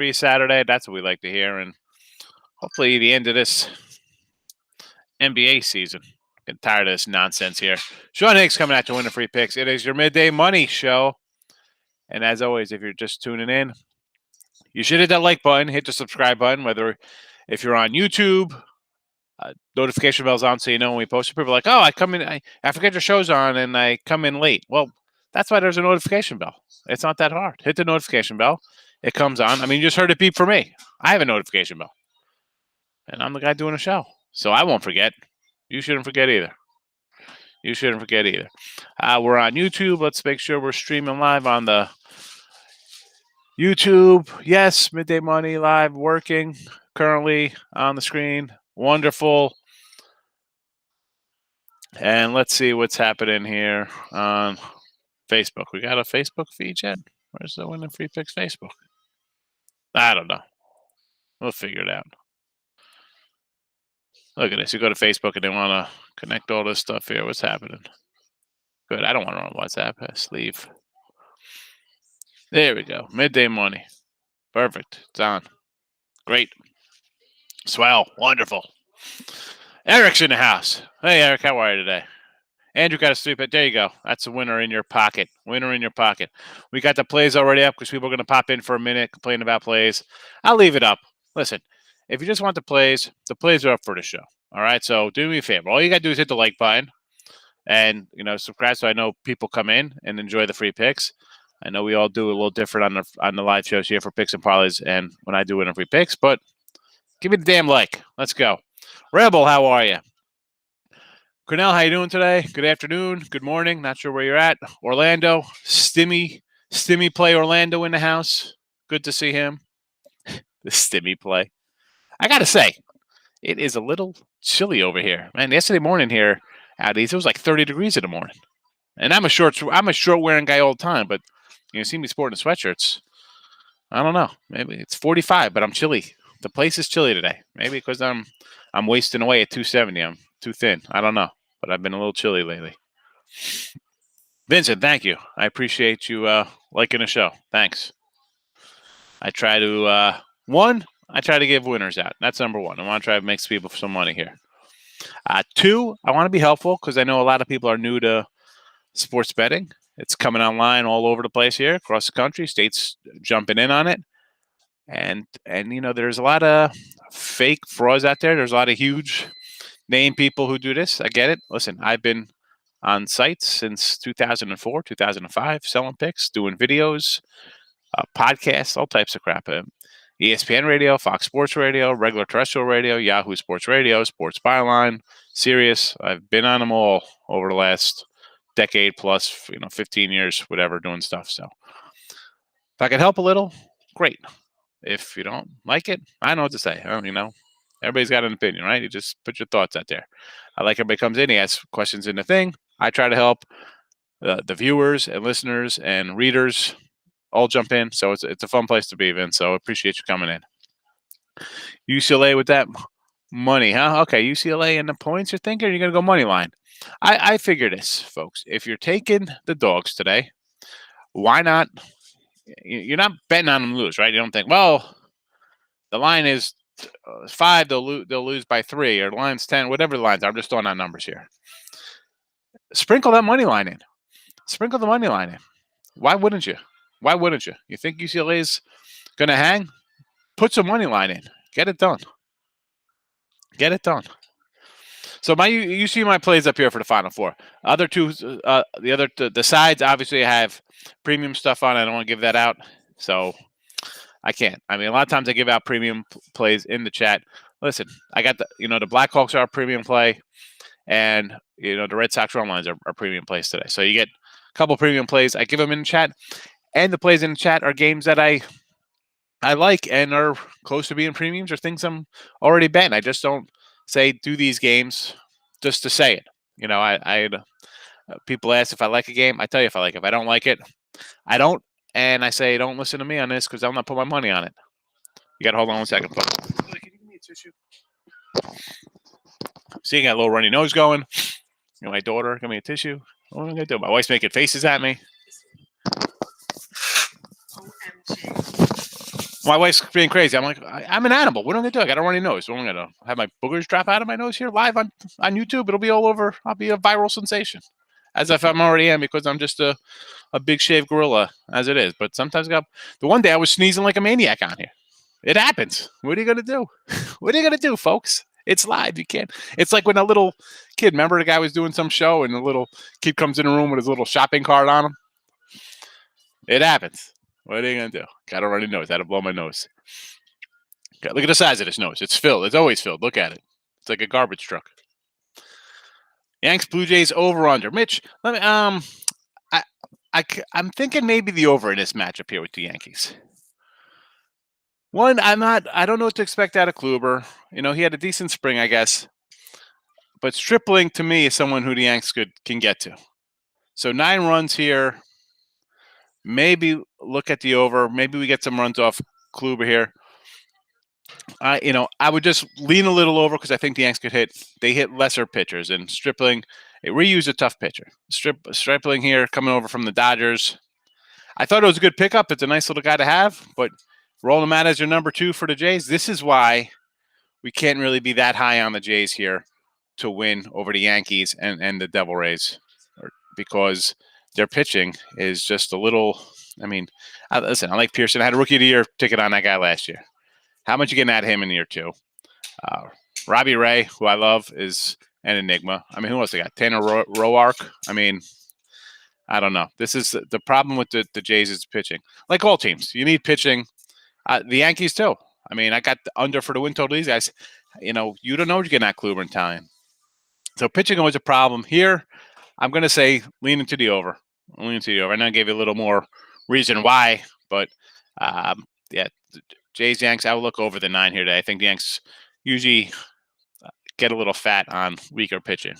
Free Saturday. That's what we like to hear. And hopefully the end of this NBA season. Getting tired of this nonsense here. Sean Higgs coming at you winning free picks. It is your midday money show. And as always, if you're just tuning in, you should hit that like button, hit the subscribe button, whether if you're on YouTube, notification bells on so you know when we post. People are like, oh, I come in, I forget your show's on and I come in late. Well, that's why there's a notification bell. It's not that hard. Hit the notification bell. It comes on. I mean, you just heard it beep for me. I have a notification bell. And I'm the guy doing a show. So I won't forget. You shouldn't forget either. You shouldn't forget either. We're on YouTube. Let's make sure we're streaming live on the YouTube. Yes, Midday Money live working currently on the screen. Wonderful. And let's see what's happening here on Facebook. We got a Facebook feed yet? Where's the Winning Free Picks Facebook? I don't know. We'll figure it out. Look at this. You go to Facebook and they want to connect all this stuff here. What's happening? Good. I don't want to run WhatsApp. Let's leave. There we go. Midday Money. Perfect. It's on. Great. Swell. Wonderful. Eric's in the house. Hey, Eric. How are you today? Andrew got a sweep. There you go. That's a winner in your pocket. Winner in your pocket. We got the plays already up because people are going to pop in for a minute, complain about plays. I'll leave it up. Listen, if you just want the plays are up for the show. All right? So do me a favor. All you got to do is hit the like button and, subscribe so I know people come in and enjoy the free picks. I know we all do a little different on the live shows here for picks and parlays and when I do Winning Free Picks, but give me the damn like. Let's go. Rebel, how are you? Cornell, how you doing today? Good afternoon. Good morning. Not sure where you're at. Orlando, Stimmy play Orlando in the house. Good to see him. The Stimmy play. I got to say, it is a little chilly over here. Man, yesterday morning here at East, it was like 30 degrees in the morning. And I'm a short wearing guy all the time, but you see me sporting sweatshirts. I don't know. Maybe it's 45, but I'm chilly. The place is chilly today. Maybe because I'm wasting away at 270. I'm too thin. I don't know. But I've been a little chilly lately. Vincent, thank you. I appreciate you liking the show. Thanks. I try to give winners out. That's number one. I want to try to make people some money here. Two, I want to be helpful because I know a lot of people are new to sports betting. It's coming online all over the place here across the country. States jumping in on it. And there's a lot of fake frauds out there. There's a lot of huge name people who do this. I get it. Listen, I've been on sites since 2004, 2005, selling picks, doing videos, podcasts, all types of crap. ESPN Radio, Fox Sports Radio, regular terrestrial radio, Yahoo Sports Radio, Sports Byline, Sirius. I've been on them all over the last decade plus, 15 years, whatever, doing stuff. So if I could help a little, great. If you don't like it, I know what to say. Everybody's got an opinion, right? You just put your thoughts out there. I like everybody comes in, he asks questions in the thing. I try to help the viewers and listeners and readers all jump in. So it's a fun place to be, Vince. So I appreciate you coming in. UCLA with that money, huh? Okay, UCLA and the points you're thinking, or you're going to go money line? I figure this, folks. If you're taking the dogs today, why not? You're not betting on them to lose, right? You don't think, well, the line is 5, they'll lose by 3, or the line's 10, whatever the lines are. I'm just throwing out numbers here. Sprinkle that money line in. Sprinkle the money line in. Why wouldn't you? Why wouldn't you? You think UCLA's going to hang? Put some money line in. Get it done. Get it done. So you see my plays up here for the Final Four. Other two, the sides, obviously I have premium stuff on. I don't want to give that out, so I can't. I mean, a lot of times I give out premium plays in the chat. Listen, I got the Blackhawks are a premium play, and the Red Sox run lines are premium plays today. So you get a couple premium plays. I give them in the chat, and the plays in the chat are games that I like and are close to being premiums or things I'm already betting. I just don't say do these games just to say it. People ask if I like a game. I tell you if I like it. If I don't like it, I don't. And I say don't listen to me on this because I'm not putting my money on it. You got to hold on 1 second. Can you give me a tissue? See, you got a little runny nose going. My daughter, give me a tissue. What am I going to do? My wife's making faces at me. OMG. My wife's being crazy. I'm like, I'm an animal. What am I gonna do? I got a runny nose. So I'm gonna have my boogers drop out of my nose here live on YouTube. It'll be all over. I'll be a viral sensation, as if I'm already am because I'm just a big shaved gorilla as it is. But sometimes the one day I was sneezing like a maniac on here. It happens. What are you gonna do? What are you gonna do, folks? It's live. You can't. It's like when a little kid. Remember the guy was doing some show, and the little kid comes in the room with his little shopping cart on him. It happens. What are you gonna do? Got to run your nose. Had to blow my nose. Look at the size of this nose. It's filled. It's always filled. Look at it. It's like a garbage truck. Yanks Blue Jays over under. Mitch, let me I'm thinking maybe the over in this matchup here with the Yankees. One, I don't know what to expect out of Kluber. You know, he had a decent spring, I guess. But Stripling to me is someone who the Yanks can get to. So 9 runs here. Maybe look at the over. Maybe we get some runs off Kluber here. I would just lean a little over because I think the Yanks they hit lesser pitchers, and Stripling, reuse a tough pitcher. Stripling here coming over from the Dodgers. I thought it was a good pickup. It's a nice little guy to have, but rolling him out as your number 2 for the Jays. This is why we can't really be that high on the Jays here to win over the Yankees and the Devil Rays, because their pitching is just a little. I mean, listen, I like Pearson. I had a Rookie of the Year ticket on that guy last year. How much you getting at him in year 2? Robbie Ray, who I love, is an enigma. I mean, who else they got? Tanner Roark. I mean, I don't know. This is the problem with the Jays is pitching. Like all teams, you need pitching. The Yankees too. I mean, I got the under for the win total. These guys, you don't know what you're getting at Kluber and Italian. So pitching always a problem. Here, I'm going to say lean into the over. I know I gave you a little more reason why, but yeah, Jays, Yanks, I will look over the 9 here today. I think the Yanks usually get a little fat on weaker pitching.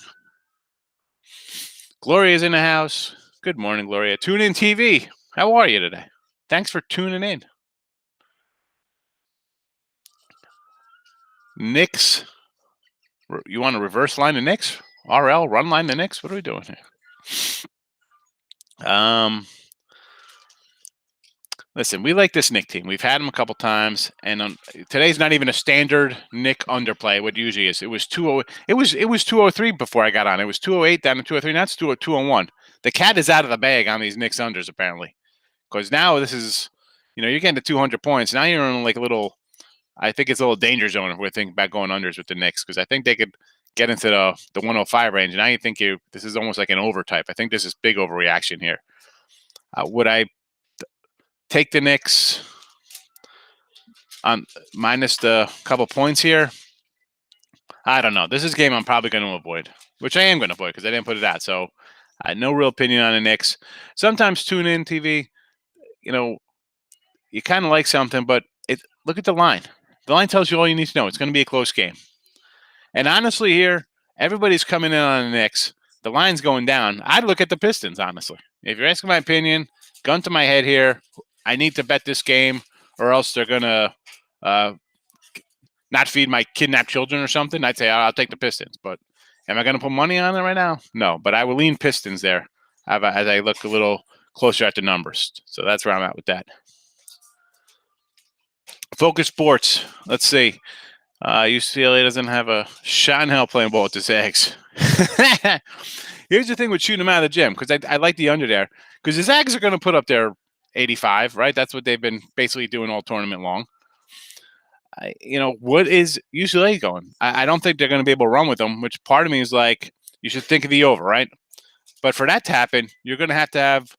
Gloria's in the house. Good morning, Gloria. Tune in TV. How are you today? Thanks for tuning in. Knicks. You want to reverse line the Knicks? RL, run line the Knicks? What are we doing here? Listen, we like this Knick team. We've had them a couple times, and today's not even a standard Knick underplay. What usually is, it was 2-0. It was 203 before I got on. It was 208 down to 203. Now it's 201. The cat is out of the bag on these Knicks unders apparently, because now this is, you're getting to 200 points. Now you're in like a little. I think it's a little danger zone if we're thinking about going unders with the Knicks, because I think they could get into the 105 range. Now you think this is almost like an over type. I think this is big overreaction here. Would I take the Knicks on minus the couple points here? I don't know. This is a game I'm probably going to avoid, which I am going to avoid because I didn't put it out. So no real opinion on the Knicks. Sometimes tune in TV. You kind of like something, but look at the line. The line tells you all you need to know. It's going to be a close game. And honestly here, everybody's coming in on the Knicks. The line's going down. I'd look at the Pistons, honestly. If you're asking my opinion, gun to my head here, I need to bet this game or else they're going to not feed my kidnapped children or something. I'd say I'll take the Pistons. But am I going to put money on it right now? No, but I will lean Pistons there as I look a little closer at the numbers. So that's where I'm at with that. Focus Sports. Let's see. UCLA doesn't have a shot in hell playing ball with the Zags. Here's the thing with shooting them out of the gym, because I like the under there, because the Zags are going to put up their 85, right? That's what they've been basically doing all tournament long. What is UCLA going? I don't think they're going to be able to run with them, which part of me is like, you should think of the over, right? But for that to happen, you're going to have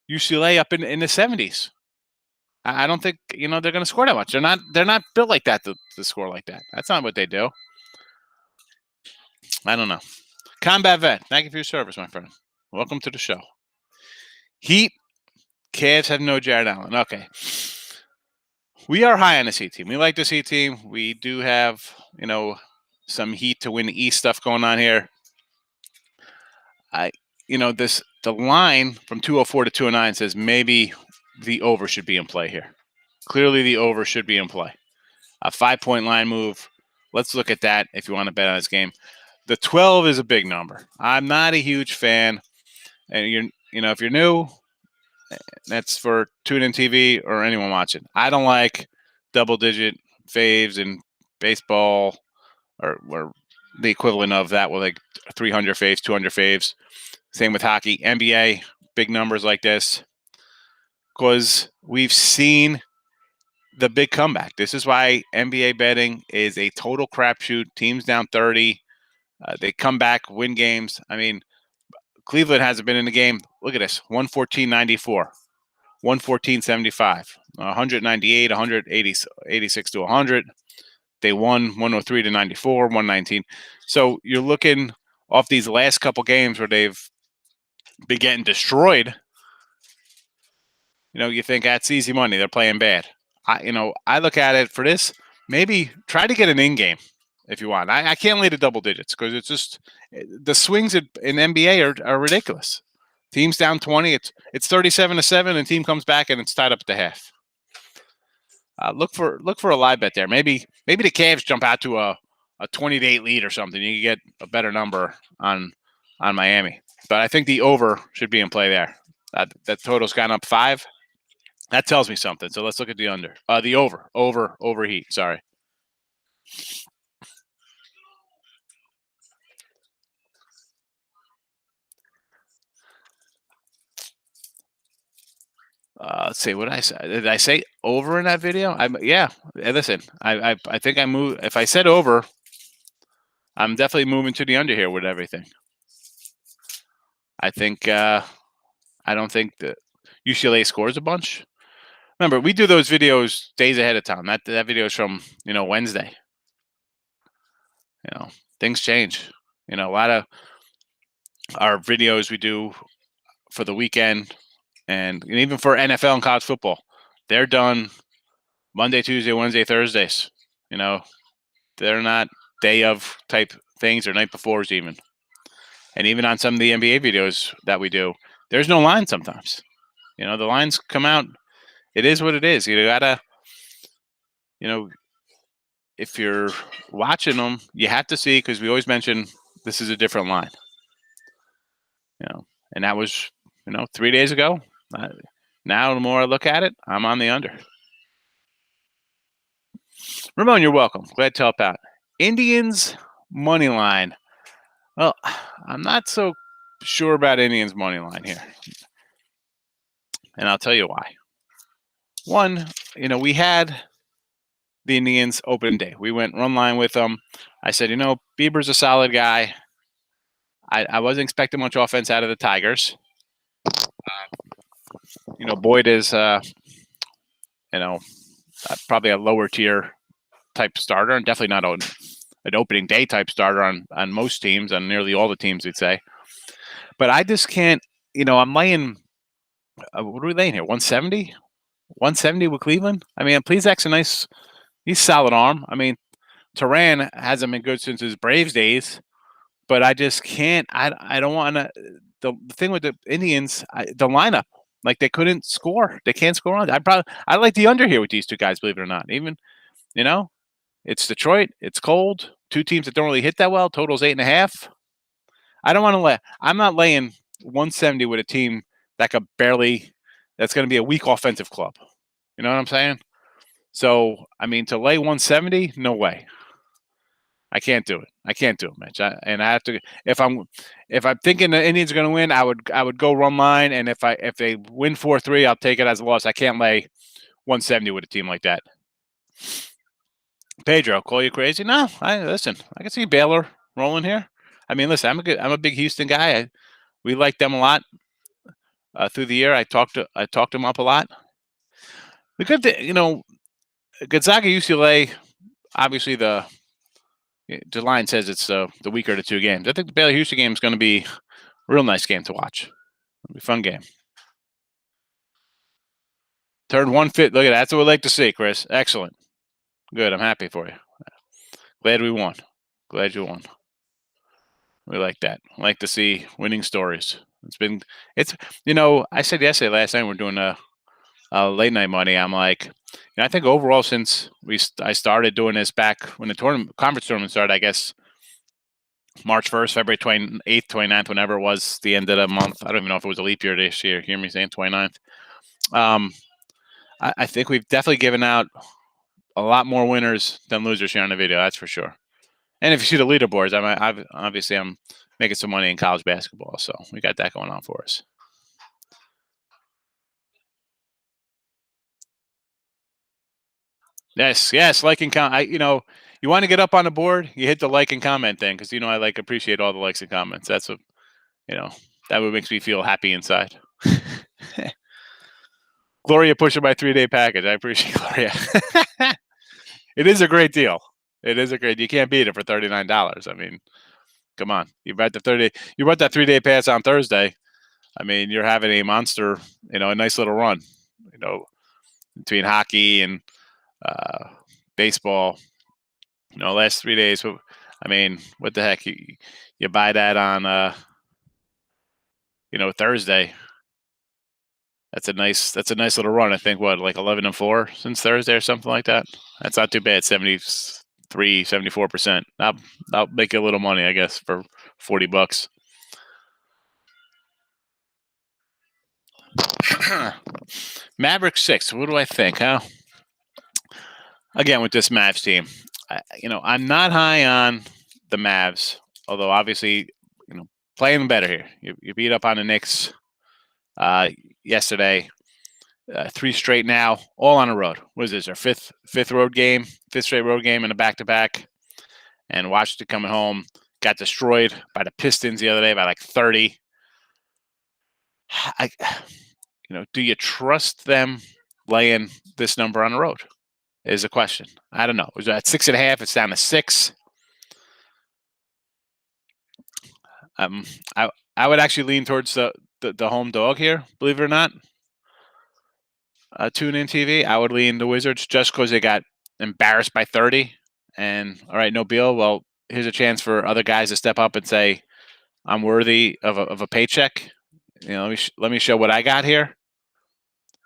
UCLA up in the 70s. I don't think they're going to score that much. They're not built like that to score like that. That's not what they do. I don't know. Combat Vet, thank you for your service, my friend. Welcome to the show. Heat, Cavs have no Jared Allen. Okay. We are high on this Heat team. We like this Heat team. We do have, some Heat to win the East stuff going on here. The line from 204 to 209 says maybe the over should be in play here. Clearly the over should be in play. A 5-point line move. Let's look at that if you want to bet on this game. The 12 is a big number. I'm not a huge fan. And if you're new, that's for tune-in TV or anyone watching. I don't like double-digit faves in baseball, or the equivalent of that with like 300 faves, 200 faves. Same with hockey. NBA, big numbers like this, because we've seen the big comeback. This is why NBA betting is a total crapshoot. Teams down 30. They come back, win games. I mean, Cleveland hasn't been in the game. Look at this: 114.94, 114.75, 198, 186 to 100. They won 103 to 94, 119. So you're looking off these last couple games where they've been getting destroyed. You think that's easy money. They're playing bad. I look at it for this. Maybe try to get an in game if you want. I can't lay the double digits because it's just the swings in NBA are ridiculous. Teams down 20. It's 37-7, and team comes back and it's tied up at the half. Look for a live bet there. Maybe the Cavs jump out to a 20-8 lead or something. You can get a better number on Miami. But I think the over should be in play there. That total's gone up 5. That tells me something. So let's look at the under. The overheat. Sorry. Let's see what I said. Did I say over in that video? Yeah. Listen, I think I moved. If I said over, I'm definitely moving to the under here with everything. I think I don't think that UCLA scores a bunch. Remember, we do those videos days ahead of time. That video is from Wednesday. Things change. A lot of our videos we do for the weekend, and even for NFL and college football, they're done Monday, Tuesday, Wednesday, Thursdays. They're not day of type things or night befores even. And even on some of the NBA videos that we do, there's no line sometimes. The lines come out. It is what it is. You gotta, if you're watching them, you have to see, because we always mention this is a different line. And that was, 3 days ago. Now, the more I look at it, I'm on the under. Ramon, you're welcome. Glad to help out. Indians money line. Well, I'm not so sure about Indians money line here, and I'll tell you why. One, we had the Indians open day. We went run line with them. I said, Bieber's a solid guy. I wasn't expecting much offense out of the Tigers. Boyd is, probably a lower tier type starter, and definitely not an opening day type starter on most teams, on nearly all the teams, we'd say. But I just can't, I'm laying, what are we laying here? 170? 170 with Cleveland? I mean, Plezak's he's solid arm. I mean, Turan hasn't been good since his Braves days, but I just can't, I don't want to, the thing with the Indians, the lineup, like they couldn't score. They can't score on. I like the under here with these two guys, believe it or not. Even, it's Detroit. It's cold. Two teams that don't really hit that well. Total's 8.5. I don't want to I'm not laying 170 with a team that could barely. That's going to be a weak offensive club. You know what I'm saying? So I mean, to lay 170, no way. I can't do it, Mitch. I have to. If I'm thinking the Indians are going to win, I would go run line, and if they win 4-3, I'll take it as a loss. I can't lay 170 with a team like that. Pedro, call you crazy? No, listen. I can see Baylor rolling here. I mean, listen. I'm a big Houston guy. We like them a lot through the year. I talked them up a lot. The good thing, Gonzaga, UCLA. Obviously, the line says it's the weaker of the two games. I think the Baylor Houston game is going to be a real nice game to watch. It'll be a fun game. Turn 150. Look at that. That's what we like to see, Chris. Excellent. Good. I'm happy for you. Glad we won. Glad you won. We like that. I like to see winning stories. I said yesterday, last night, we're doing a late night money. I'm like, I think overall, since I started doing this back when the conference tournament started, I guess March 1st, February 28th, 29th, whenever it was, the end of the month. I don't even know if it was a leap year this year. Hear me saying 29th. I think we've definitely given out a lot more winners than losers here on the video. That's for sure. And if you see the leaderboards, I'm making some money in college basketball, so we got that going on for us. Yes, like and comment. You want to get up on the board, you hit the like and comment thing because I appreciate all the likes and comments. That's what you know. That what makes me feel happy inside. Gloria pushing my 3-day package. I appreciate Gloria. It is a great deal. It is a great. You can't beat it for $39. I mean, come on. You bet the 30. You bought that 3-day pass on Thursday. I mean, you're having a monster. A nice little run. Between hockey and baseball. Last 3 days. I mean, what the heck? You buy that on Thursday. That's a nice little run. I think what, like 11-4 since Thursday or something like that. That's not too bad. 74%. I'll make you a little money, I guess, for $40. Maverick 6. What do I think? Huh? Again, with this Mavs team, I'm not high on the Mavs, although obviously, playing better here. You beat up on the Knicks yesterday. 3 straight now, all on the road. What is this? Our fifth straight road game, and a back-to-back. And Washington coming home got destroyed by the Pistons the other day by like 30. Do you trust them laying this number on the road? Is a question. I don't know. It was at 6.5. It's down to 6. I would actually lean towards the home dog here. Believe it or not. Tune in TV. I would lean the Wizards just because they got embarrassed by 30. And all right, no Beal. Well, here's a chance for other guys to step up and say, "I'm worthy of a paycheck." Let me show what I got here.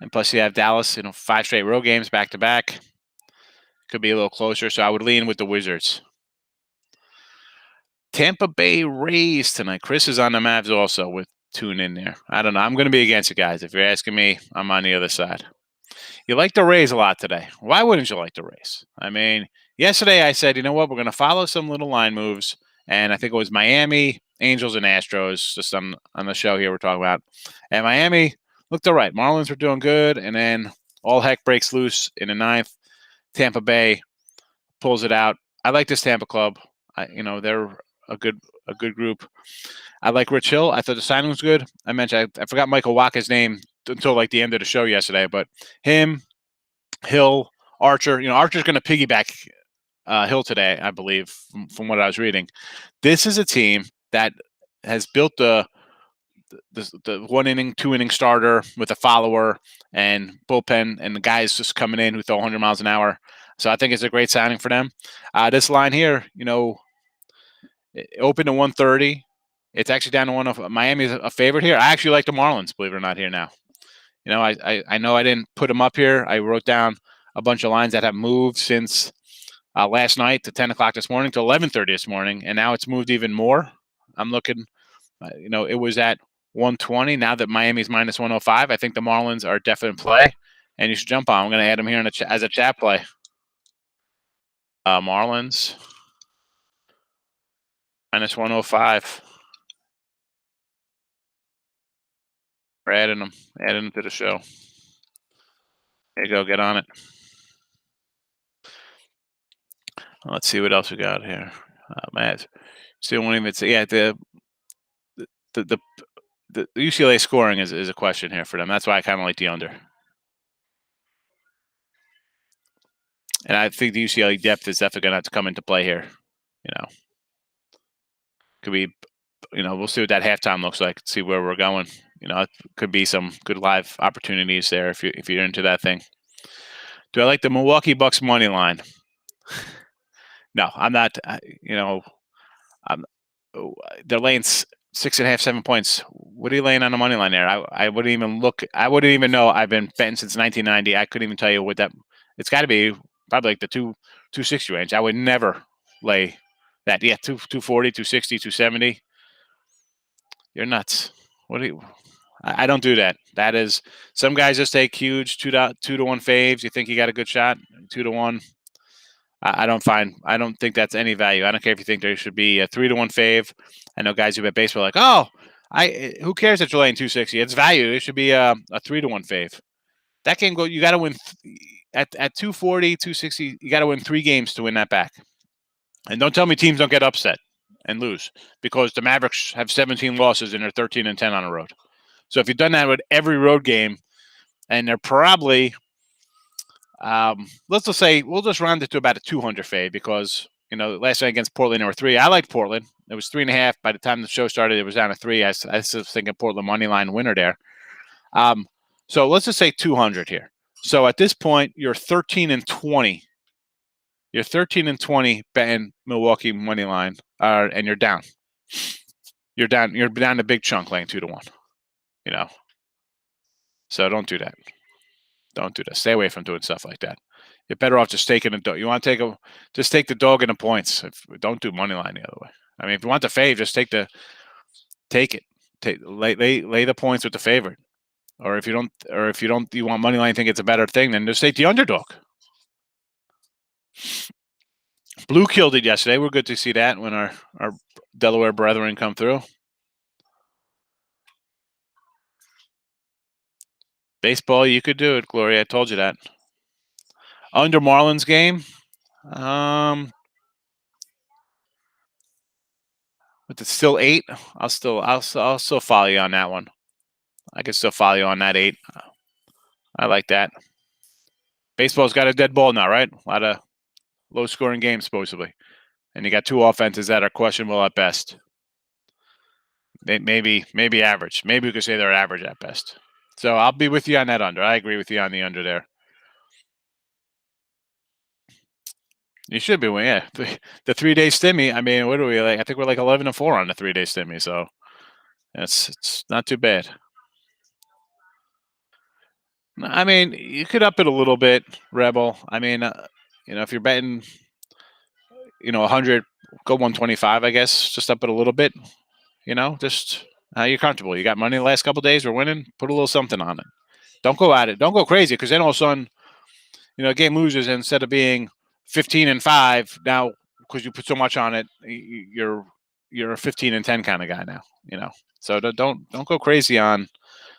And plus, you have Dallas. 5 straight road games back to back. Could be a little closer, so I would lean with the Wizards. Tampa Bay Rays tonight. Chris is on the Mavs also with tune in there. I don't know. I'm going to be against you guys. If you're asking me, I'm on the other side. You like the Rays a lot today. Why wouldn't you like the Rays? I mean, yesterday I said, you know what? We're going to follow some little line moves. And I think it was Miami, Angels, and Astros just on the show here we're talking about. And Miami looked all right. Marlins were doing good. And then all heck breaks loose in the 9th. Tampa Bay pulls it out. I like this Tampa club. They're a good group. I like Rich Hill. I thought the signing was good. I forgot Michael Wacha's name until like the end of the show yesterday, but him, Hill, Archer. Archer's going to piggyback Hill today, I believe, from what I was reading. This is a team that has built the 1 inning, 2 inning starter with a follower and bullpen, and the guys just coming in who throw 100 miles an hour. So I think it's a great signing for them. This line here, it opened to 130. It's actually down to 105. Miami's a favorite here. I actually like the Marlins, believe it or not, here now. I know I didn't put them up here. I wrote down a bunch of lines that have moved since last night to 10 o'clock this morning to 11:30 this morning, and now it's moved even more. I'm looking, it was at 120. Now that Miami's minus 105, I think the Marlins are definitely in play, and you should jump on. I'm going to add them here as a chat play. Marlins minus 105. We're adding them to the show. There you go, get on it. Let's see what else we got here. Man, still won't even say. Yeah, the UCLA scoring is a question here for them. That's why I kind of like the under. And I think the UCLA depth is definitely going to have to come into play here. Could be, we'll see what that halftime looks like. See where we're going. It could be some good live opportunities there if you're into that thing. Do I like the Milwaukee Bucks money line? No, I'm not. They're laying 6.5, 7 points. What are you laying on the money line there? I wouldn't even look. I wouldn't even know. I've been betting since 1990. I couldn't even tell you what that. It's got to be probably like the 260 range. I would never lay that. Yeah, 240, 260, 270. You're nuts. What do you? I don't do that. That is, some guys just take huge 2-to-1 faves. You think you got a good shot, 2-to-1. I don't think that's any value. I don't care if you think there should be a 3-1 fave. I know guys who bet baseball are like, oh, who cares that you're laying 260? It's value. It should be a 3-1 fave. That game go. You got to win at 240, 260. You got to win 3 games to win that back. And don't tell me teams don't get upset and lose because the Mavericks have 17 losses and they're 13-10 on the road. So if you've done that with every road game, and they're probably, let's just say we'll just round it to about a 200 fade because last night against Portland there were 3. I liked Portland. It was 3.5. By the time the show started, it was down to 3. I was thinking Portland money line winner there. So let's just say 200 here. So at this point, you're 13-20. You're 13-20 betting Milwaukee money line, and you're down. You're down. You're down a big chunk, laying 2-1. So don't do that. Don't do that. Stay away from doing stuff like that. You're better off just taking the dog. You want to just take the dog and the points. Don't do money line the other way. I mean, if you want the fave, just take it. Lay the points with the favorite. Or if you don't, you want money line. Think it's a better thing. Then just take the underdog. Blue killed it yesterday. We're good to see that when our Delaware brethren come through. Baseball, you could do it, Gloria. I told you that. Under Marlins game, but it's still 8. I'll still follow you on that one. I can still follow you on that 8. I like that. Baseball's got a dead ball now, right? A lot of low-scoring games, supposedly. And you got 2 offenses that are questionable at best. Maybe average. Maybe we could say they're average at best. So I'll be with you on that under. I agree with you on the under there. You should be winning. Yeah, the 3-day stimmy. I mean, what are we like? I think we're like 11-4 on the 3-day stimmy. So it's not too bad. I mean, you could up it a little bit, Rebel. I mean, if you're betting, 100, go 125. I guess just up it a little bit. Just how you're comfortable. You got money the last couple of days. We're winning. Put a little something on it. Don't go at it. Don't go crazy because then all of a sudden, a game loses and instead of being 15-5 now because you put so much on it, you're a 15-10 kind of guy now. So don't go crazy on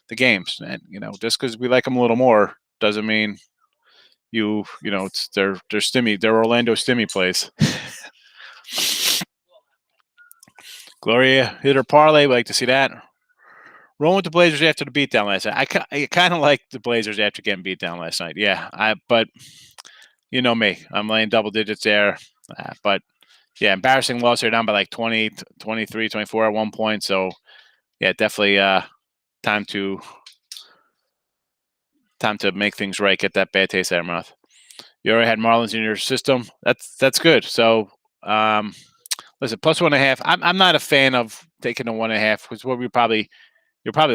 the games, and just because we like them a little more doesn't mean it's their Orlando stimmy plays. Gloria hit her parlay. We like to see that. Rolling with the Blazers after the beatdown last night. I kind of like the Blazers after getting beat down last night. Yeah, but you know me. I'm laying double digits there. But, yeah, embarrassing loss. They're down by like 20, 23, 24 at one point. So, yeah, definitely time to make things right. Get that bad taste out of your mouth. You already had Marlins in your system. That's good. So, listen, plus 1.5. I'm not a fan of taking the 1.5 because what you're probably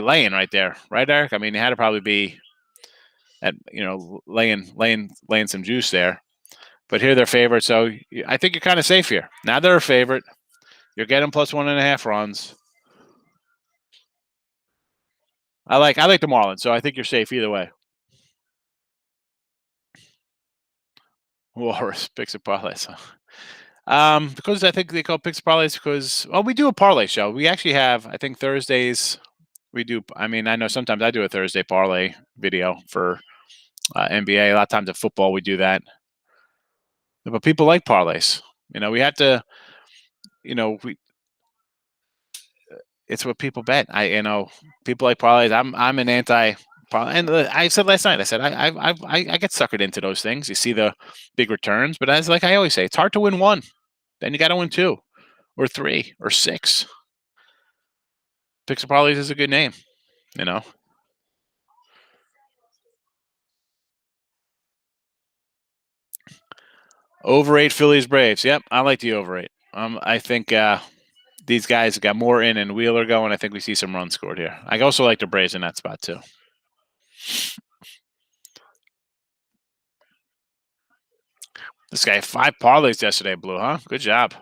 laying right there, right, Eric? I mean, you had to probably be at laying some juice there. But here they're favored, so I think you're kind of safe here. Now they're a favorite. You're getting plus 1.5 runs. I like the Marlins, so I think you're safe either way. Walrus picks and parlays. Because I think they call picks and parlays because we do a parlay show. We actually have, I think Thursdays we do. I mean, I know sometimes I do a Thursday parlay video for NBA. A lot of times at football we do that. But people like parlays. We have to. It's what people bet. People like parlays. I'm an anti. And I said last night. I said I get suckered into those things. You see the big returns, but as like I always say, it's hard to win 1. Then you got to win 2, or 3, or 6. Picks and parlays is a good name. Over 8 Phillies Braves. Yep, I like the over 8. I think these guys got more in and Wheeler going. I think we see some runs scored here. I also like the Braves in that spot too. This guy 5 parlays yesterday, Blue, huh? Good job.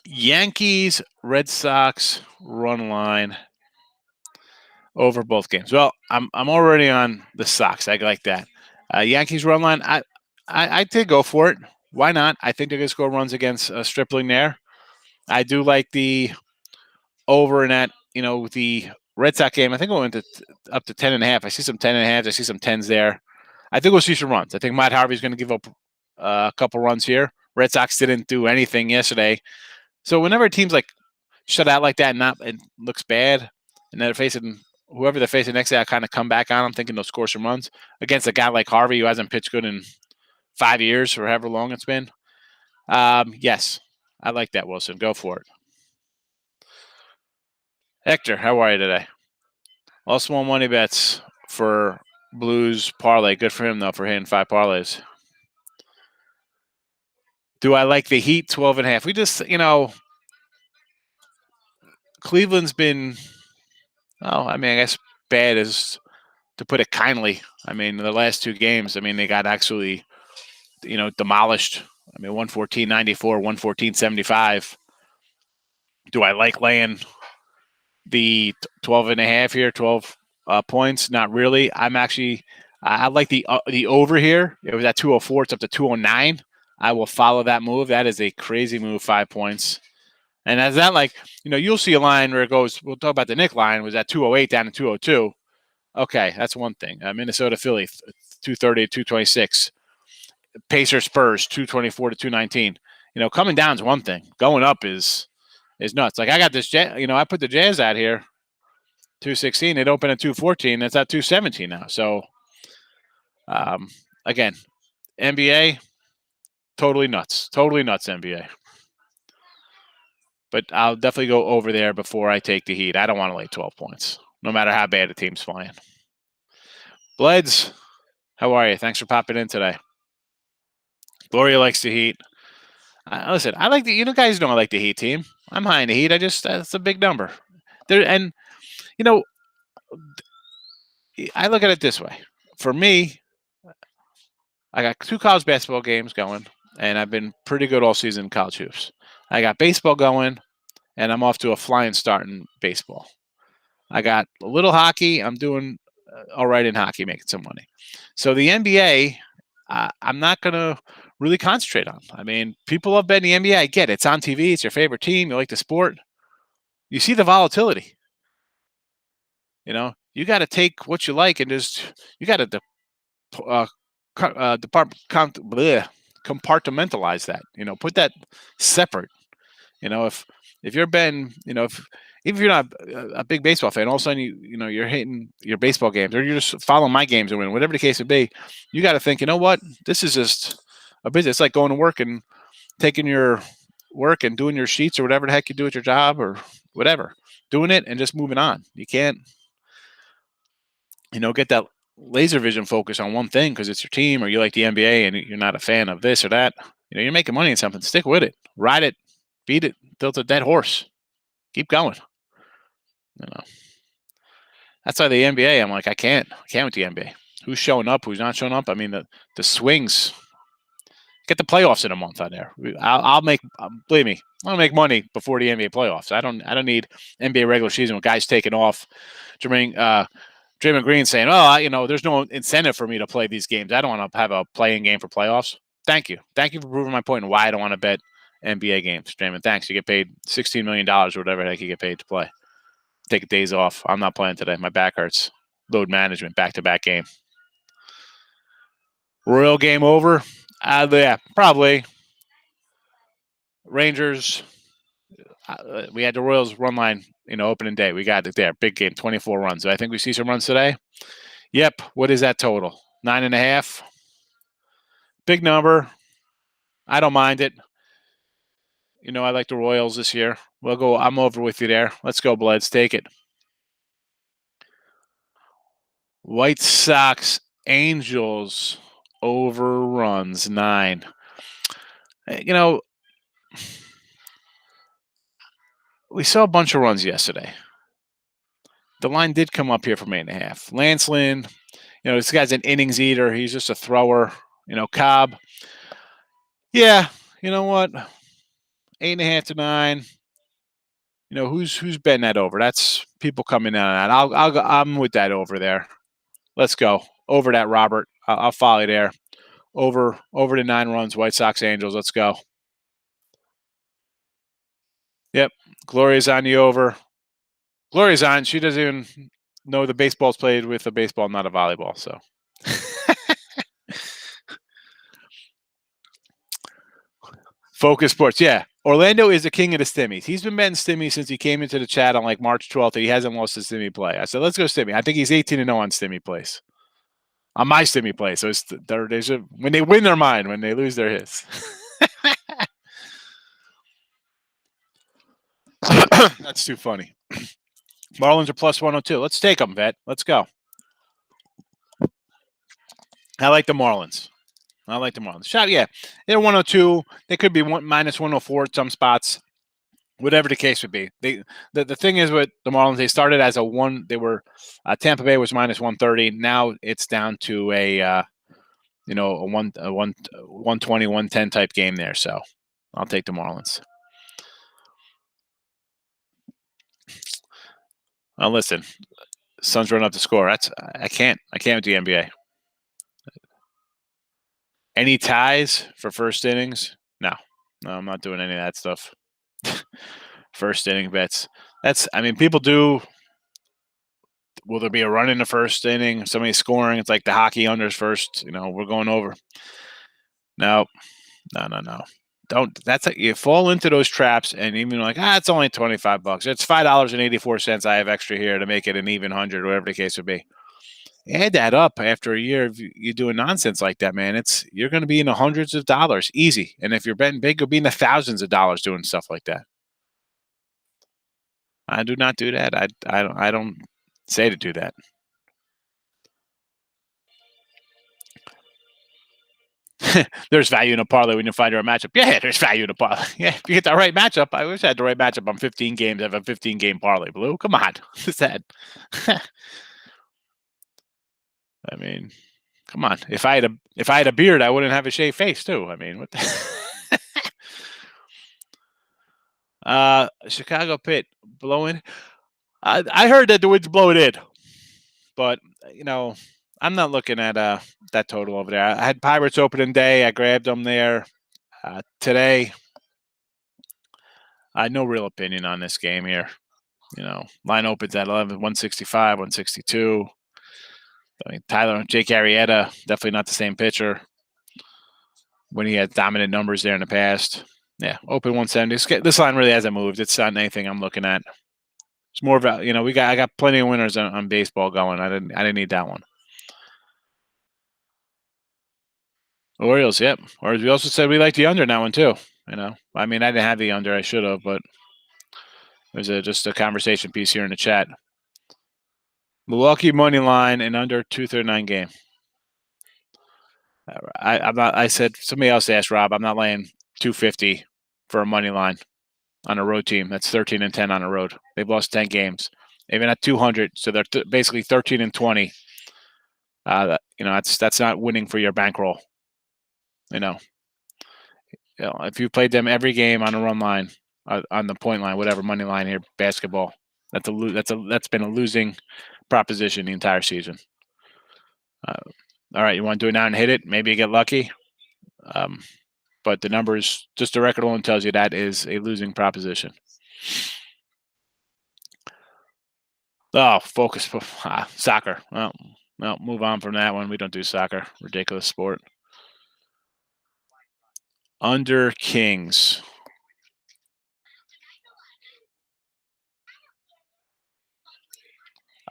Yankees, Red Sox run line over both games. Well, I'm already on the Sox. I like that. Yankees run line. I did go for it. Why not? I think they're going to score runs against Stripling there. I do like the over in that, the Red Sox game. I think it went up to 10.5. I see some 10.5. I see some 10s there. I think we'll see some runs. I think Matt Harvey's going to give up a couple runs here. Red Sox didn't do anything yesterday. So whenever a team's like shut out like that and it looks bad, and they're facing whoever they're facing next day, I kind of come back on. I'm thinking they'll score some runs against a guy like Harvey who hasn't pitched good in 5 years or however long it's been. Yes, I like that, Wilson. Go for it. Hector, how are you today? All small money bets for Blues parlay. Good for him, though, for hitting 5 parlays. Do I like the Heat 12.5? We just, Cleveland's been, I guess bad is to put it kindly. The last 2 games, they got actually, demolished. 114.94, 114.75. Do I like laying the 12.5 here, 12 points? Not really. I like the over here. It was at 204. It's up to 209. I will follow that move. That is a crazy move, 5 points. And as that, you'll see a line where it goes, we'll talk about the Nick line, was at 208 down to 202. Okay, that's one thing. Minnesota, Philly, 230 to 226. Pacers, Spurs, 224 to 219. Coming down is one thing. Going up is nuts. Like I got this, I put the Jazz out here, 216. It opened at 214. It's at 217 now. So, again, NBA, totally nuts. Totally nuts, NBA. But I'll definitely go over there before I take the Heat. I don't want to lay 12 points, no matter how bad the team's playing. Bleds, how are you? Thanks for popping in today. Gloria likes the Heat. Listen, I like the, guys know I like the Heat team. I'm high in the Heat. That's a big number. I look at it this way. For me, I got 2 college basketball games going, and I've been pretty good all season in college hoops. I got baseball going, and I'm off to a flying start in baseball. I got a little hockey. I'm doing all right in hockey, making some money. So the NBA, I'm not going to really concentrate on. People love betting the NBA. I get it. It's on TV. It's your favorite team. You like the sport. You see the volatility. You got to take what you like and you got to compartmentalize that. Put that separate. If you're Ben, even if you're not a big baseball fan, all of a sudden you're hitting your baseball games or you're just following my games and win, whatever the case would be. You got to think, what? This is just a business. It's like going to work and taking your work and doing your sheets or whatever the heck you do at your job or whatever, doing it and just moving on. You can't, get that laser vision focus on one thing because it's your team or you like the NBA and you're not a fan of this or that. You're making money in something. Stick with it. Ride it. Beat it. Till it's a dead horse. Keep going. That's why the NBA, I'm like, I can't with the NBA. Who's showing up? Who's not showing up? The swings. Get the playoffs in a month on there. I'll make, believe me, I'll make money before the NBA playoffs. I don't need NBA regular season with guys taking off. Draymond Green saying, "Oh, there's no incentive for me to play these games. I don't want to have a playing game for playoffs." Thank you for proving my point and why I don't want to bet NBA games, Draymond. Thanks. You get paid $16 million or whatever the heck you get paid to play. Take days off. I'm not playing today. My back hurts. Load management, back-to-back game. Royal game over. Yeah, probably. Rangers. We had the Royals run line, opening day. We got it there. Big game, 24 runs. Do I think we see some runs today? Yep. What is that total? 9.5. Big number. I don't mind it. I like the Royals this year. We'll go. I'm over with you there. Let's go, Bleds. Take it. White Sox, Angels, overruns 9. We saw a bunch of runs yesterday. The line did come up here from 8.5. Lance Lynn, this guy's an innings eater. He's just a thrower. Cobb. Yeah, you know what? 8.5 to 9. Who's betting that over? That's people coming in on that. I'm with that over there. Let's go over that, Robert. I'll follow you there. Over to 9 runs. White Sox Angels. Let's go. Yep. Gloria's on the over. Gloria's on. She doesn't even know the baseball's played with a baseball, not a volleyball. So. Focus Sports. Yeah. Orlando is the king of the stimmies. He's been betting stimmy since he came into the chat on like March 12th. He hasn't lost his stimmy play. I said, let's go stimmy. I think he's 18-0 on stimmy plays. On my stimmy play. So it's when they win their mind, when they lose their his. That's too funny. Marlins are plus 102. Let's take them, vet. Let's go. I like the Marlins. Shot, yeah. They're 102. They could be minus 104 at some spots. Whatever the case would be. The thing is with the Marlins, they started as a one. They were Tampa Bay was minus 130. Now it's down to a 120, 110 type game there. So I'll take the Marlins. Well, listen, Suns run up the score. I can't with the NBA. Any ties for first innings? No, I'm not doing any of that stuff. First inning bets. People do. Will there be a run in the first inning? Somebody scoring? It's like the hockey unders first. We're going over. No. Don't. You fall into those traps, and even like, it's only $25. It's $5.84 I have extra here to make it an even 100, whatever the case would be. Add that up after a year of you doing nonsense like that, man. You're going to be in the hundreds of dollars easy, and if you're betting big, you'll be in the thousands of dollars doing stuff like that. I do not do that. I don't say to do that. There's value in a parlay when you find your matchup. Yeah, there's value in a parlay. Yeah, if you get the right matchup, I wish I had the right matchup on 15 games. I have a 15-game parlay. Blue, come on, what's that? I mean, come on. If I had a beard, I wouldn't have a shaved face too. I mean, what the Chicago Pit blowing. I heard that the wind's blowing in, but I'm not looking at that total over there. I had Pirates opening day. I grabbed them there today. I had no real opinion on this game here. Line opens at 165, 162. Jake Arrieta, definitely not the same pitcher when he had dominant numbers there in the past. Yeah, open 170. This line really hasn't moved. It's not anything I'm looking at. It's more about I got plenty of winners on baseball going. I didn't need that one. Orioles, yep. Or we also said we like the under in that one too. I didn't have the under. I should have, but there's just a conversation piece here in the chat. Milwaukee money line and under 239 game. I'm not. I said somebody else asked Rob. I'm not laying 250 for a money line on a road team. That's 13-10 on the road. They've lost 10 games. They've been at 200, so they're basically 13-20. That's not winning for your bankroll. If you played them every game on a run line, on the point line, whatever money line here, basketball, that's been a losing proposition the entire season. All right, you want to do it now and hit it? Maybe you get lucky. But the numbers, just the record alone tells you that is a losing proposition. Oh, focus. Soccer. Well, move on from that one. We don't do soccer. Ridiculous sport. Under Kings.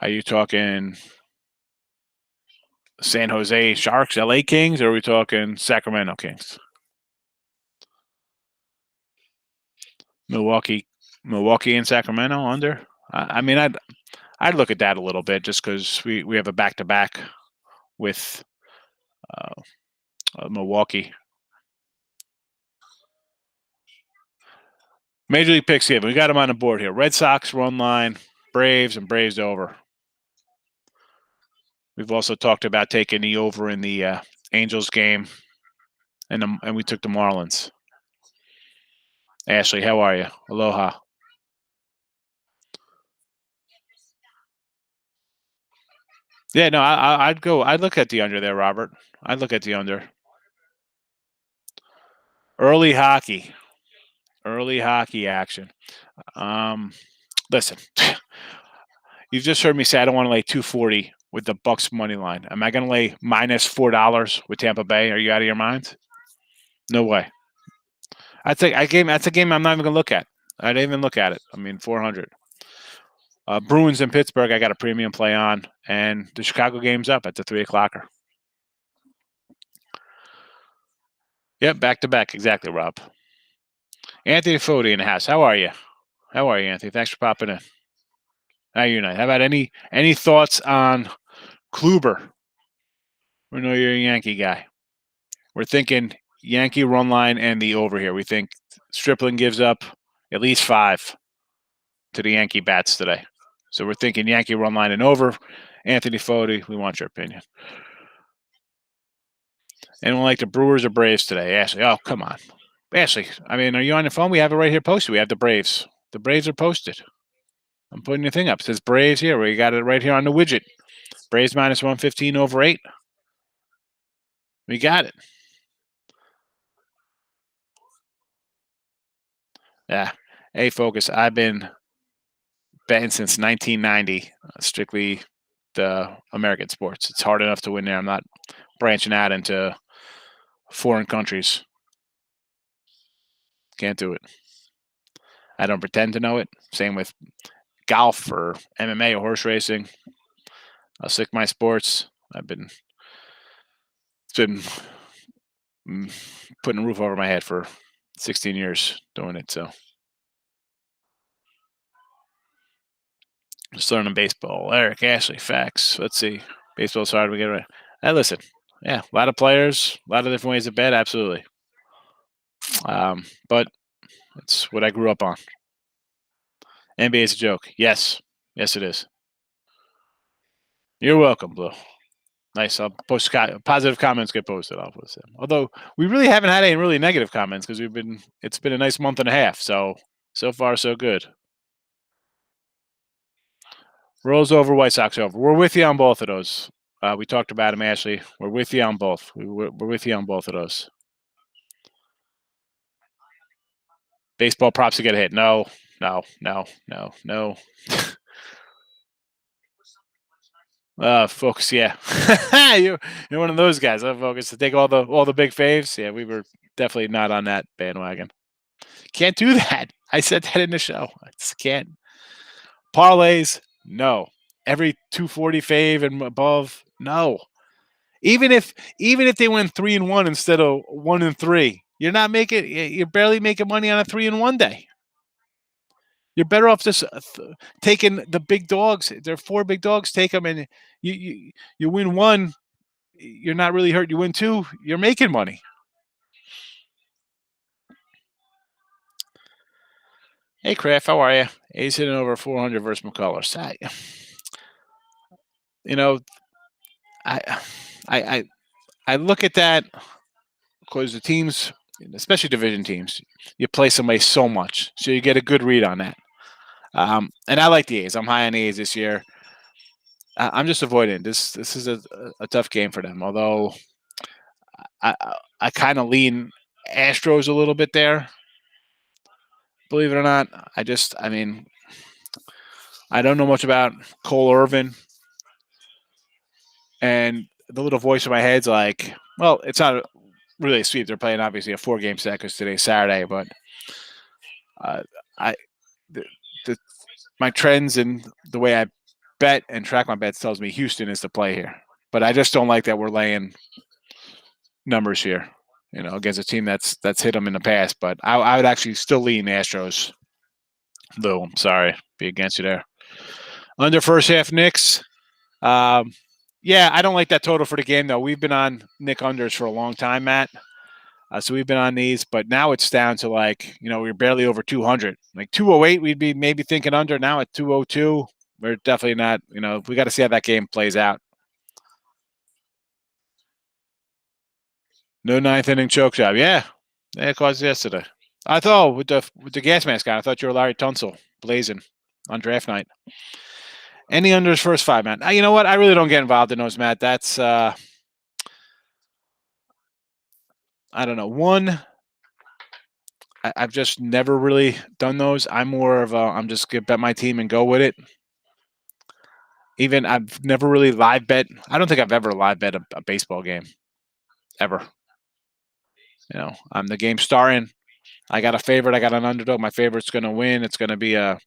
Are you talking San Jose Sharks, LA Kings, or are we talking Sacramento Kings? Milwaukee and Sacramento under? I'd look at that a little bit just because we have a back-to-back with Milwaukee. Major League picks here. We got them on the board here. Red Sox run line, Braves, and Braves over. We've also talked about taking the over in the Angels game, and we took the Marlins. Ashley, how are you? Aloha. Yeah, no, I'd look at the under there, Robert. I'd look at the under. Early hockey. Early hockey action. Listen, you've just heard me say I don't want to lay 240 with the Bucks money line. Am I going to lay minus $4 with Tampa Bay? Are you out of your mind? No way. That's a game I'm not even going to look at. I didn't even look at it. I mean, 400. Bruins in Pittsburgh, I got a premium play on, and the Chicago game's up at the 3:00. Yep, back to back. Exactly, Rob. Anthony Foti in the house. How are you? How are you, Anthony? Thanks for popping in. How are you tonight? How about any thoughts on Kluber? We know you're a Yankee guy. We're thinking Yankee run line and the over here. We think Stripling gives up at least 5 to the Yankee bats today. So we're thinking Yankee run line and over. Anthony Foti, we want your opinion. Anyone like the Brewers or Braves today? Ashley, oh, come on. Ashley, I mean, are you on your phone? We have it right here posted. We have the Braves. The Braves are posted. I'm putting your thing up. It says Braves here. We got it right here on the widget. Braves minus 115 over 8. We got it. Yeah. Hey, focus. I've been betting since 1990, strictly the American sports. It's hard enough to win there. I'm not branching out into foreign countries. Can't do it. I don't pretend to know it. Same with golf or MMA or horse racing. I'll stick my sports. It's been putting a roof over my head for 16 years doing it. So just learning baseball. Eric, Ashley, facts. Let's see. Baseball's hard to get right. Hey, listen. Yeah, a lot of players, a lot of different ways to bet. Absolutely. But it's what I grew up on. NBA is a joke. Yes. Yes, it is. You're welcome, Blue. Nice. I'll post positive comments get posted. I'll post them. Although we really haven't had any really negative comments because it's been a nice month and a half. So far so good. Royals over, White Sox over. We're with you on both of those. We talked about them, Ashley. We're with you on both. We're with you on both of those. Baseball props to get a hit. No. Focus, yeah. you're one of those guys, huh, Focus, to take all the big faves. Yeah, we were definitely not on that bandwagon. Can't do that. I said that in the show. I just can't. Parlays, no. Every 240 fave and above, no. Even if they win 3-1 instead of 1-3, you're barely making money on a 3-1 day. You're better off just taking the big dogs. There are 4 big dogs. Take them, and you win 1. You're not really hurt. You win 2. You're making money. Hey, Kraft, how are you? A's hitting over 400 versus McCullers. I look at that because the teams, especially division teams, you play somebody so much, so you get a good read on that. And I like the A's. I'm high on the A's this year. I'm just avoiding this. This is a tough game for them. Although I kind of lean Astros a little bit there. Believe it or not, I don't know much about Cole Irvin, and the little voice in my head's like, well, it's not really a sweep. They're playing obviously a 4-game set because today's Saturday, but my trends and the way I bet and track my bets tells me Houston is the play here. But I just don't like that we're laying numbers here, against a team that's hit them in the past. But I would actually still lean Astros. Though I'm sorry, be against you there. Under first half Knicks. Yeah, I don't like that total for the game though. We've been on Nick unders for a long time, Matt. So we've been on these, but now it's down to we're barely over 200. Like 208, we'd be maybe thinking under. Now at 202, we're definitely not. We got to see how that game plays out. No 9th inning choke job. Yeah, it caused yesterday. I thought with the gas mask on, I thought you were Larry Tunsil blazing on draft night. Any unders first 5, man. You know what? I really don't get involved in those, Matt. That's I don't know. One, I've just never really done those. I'm more of a, I'm just gonna bet my team and go with it. Even I've never really live bet. I don't think I've ever live bet a baseball game ever. I'm the game starring. I got a favorite. I got an underdog. My favorite's going to win. It's going to be a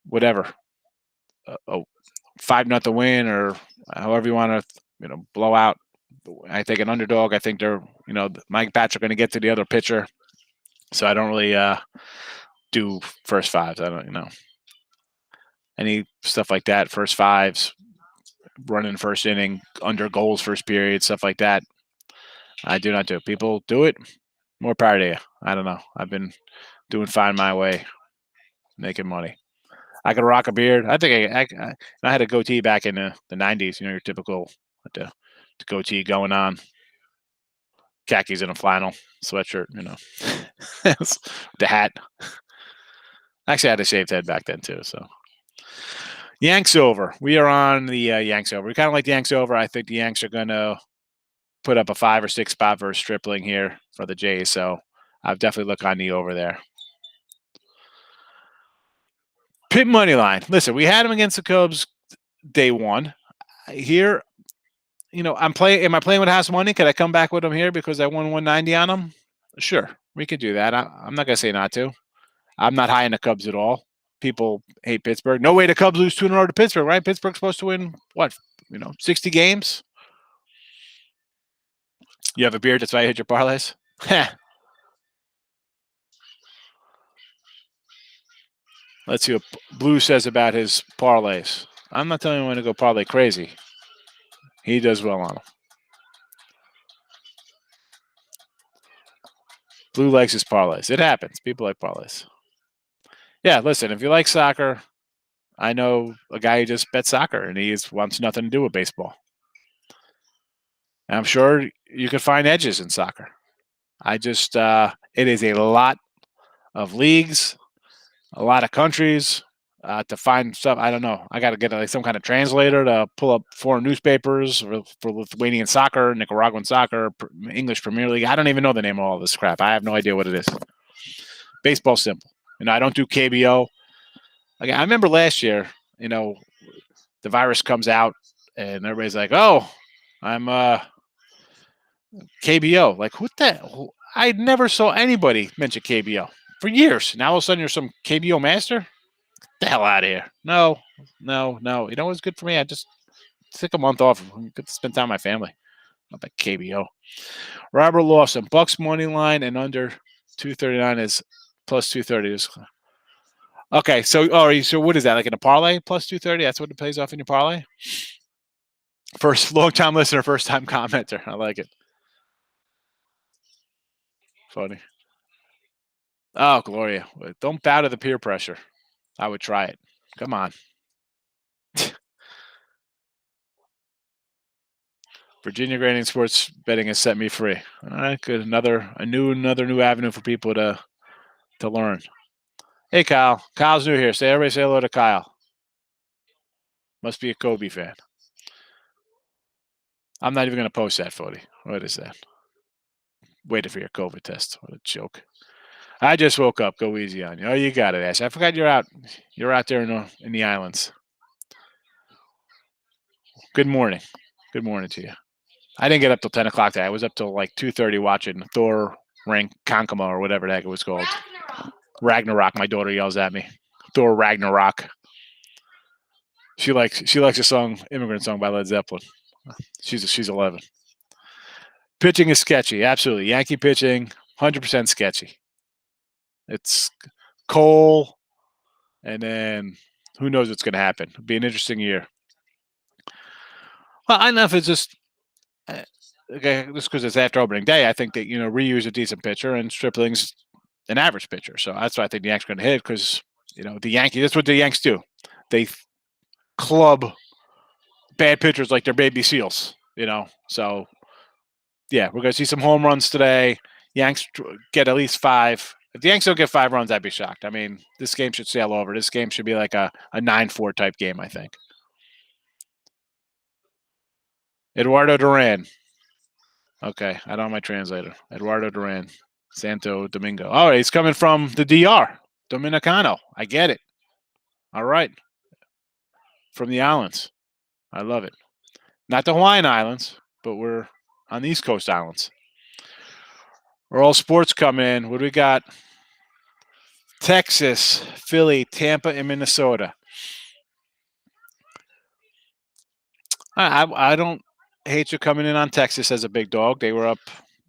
whatever, a 5-0 win or however you want to, blow out. I think an underdog. I think they're, my bats are going to get to the other pitcher. So I don't really do first fives. I don't, any stuff like that. First fives, running first inning, under goals first period, stuff like that. I do not do. People do it. More power to you. I don't know. I've been doing fine my way, making money. I could rock a beard. I think I had a goatee back in the 90s. Your typical the goatee going on, khakis and a flannel sweatshirt. The hat. Actually, I had a shaved head back then too. So Yanks over. We are on the Yanks over. We kind of like the Yanks over. I think the Yanks are going to put up a 5 or 6 spot versus Stripling here for the Jays. So I've definitely look on the over there. Pit money line. Listen, we had him against the Cubs day one. Here, I'm playing. Am I playing with house money? Could I come back with him here because I won 190 on him? Sure, we could do that. I'm not gonna say not to. I'm not high in the Cubs at all. People hate Pittsburgh. No way the Cubs lose 2 in a row to Pittsburgh, right? Pittsburgh's supposed to win what? 60 games. You have a beard. That's why you hit your parlays. Let's see what Blue says about his parlays. I'm not telling you when to go parlay crazy. He does well on them. Blue likes his parlays. It happens. People like parlays. Yeah, listen, if you like soccer, I know a guy who just bet soccer and he wants nothing to do with baseball. And I'm sure you can find edges in soccer. It is a lot of leagues, a lot of countries to find stuff. I don't know. I got to get some kind of translator to pull up foreign newspapers for Lithuanian soccer, Nicaraguan soccer, English Premier League. I don't even know the name of all this crap. I have no idea what it is. Baseball's simple. I don't do KBO. Like, I remember last year, the virus comes out and everybody's like, "Oh, I'm KBO." Like, what the? I never saw anybody mention KBO for years. Now all of a sudden you're some KBO master? Get the hell out of here. No. You know what's good for me? I just take a month off. Get to spend time with my family. Not like KBO. Robert Lawson, Bucks money line and under 239 is plus 230. Okay, so what is that? Like in a parlay plus 230? That's what it pays off in your parlay? First long-time listener, first-time commenter. I like it. Funny. Oh, Gloria. Don't bow to the peer pressure. I would try it. Come on. Virginia grading sports betting has set me free. All right, good. Another new avenue for people to learn. Hey, Kyle. Kyle's new here. Everybody say hello to Kyle. Must be a Kobe fan. I'm not even going to post that, Fody. What is that? Waiting for your COVID test. What a joke. I just woke up. Go easy on you. Oh, you got it, Ash. I forgot you're out. You're out there in the islands. Good morning. Good morning to you. I didn't get up till 10 o'clock today. I was up till like 2:30 watching Thor Rank Kankama or whatever the heck it was called. Ragnarok. My daughter yells at me. Thor Ragnarok. She likes a song, immigrant song by Led Zeppelin. She's 11. Pitching is sketchy. Absolutely. Yankee pitching, 100% sketchy. It's Cole, and then who knows what's going to happen. It'll be an interesting year. Well, I don't know if it's just because it's after opening day. I think that Ryu is a decent pitcher and Stripling's an average pitcher. So that's why I think the Yanks are going to hit because the Yankees. That's what the Yanks do. They club bad pitchers like they're baby seals. So yeah, we're going to see some home runs today. Yanks get at least 5. If the Yanks don't get 5 runs, I'd be shocked. I mean, this game should sail over. This game should be like a 9-4 type game, I think. Eduardo Duran. Okay, I don't have my translator. Eduardo Duran, Santo Domingo. All right, he's coming from the DR, Dominicano. I get it. All right, from the islands. I love it. Not the Hawaiian Islands, but we're on the East Coast Islands. We're all sports coming in. What do we got? Texas, Philly, Tampa, and Minnesota. I don't hate you coming in on Texas as a big dog. They were up,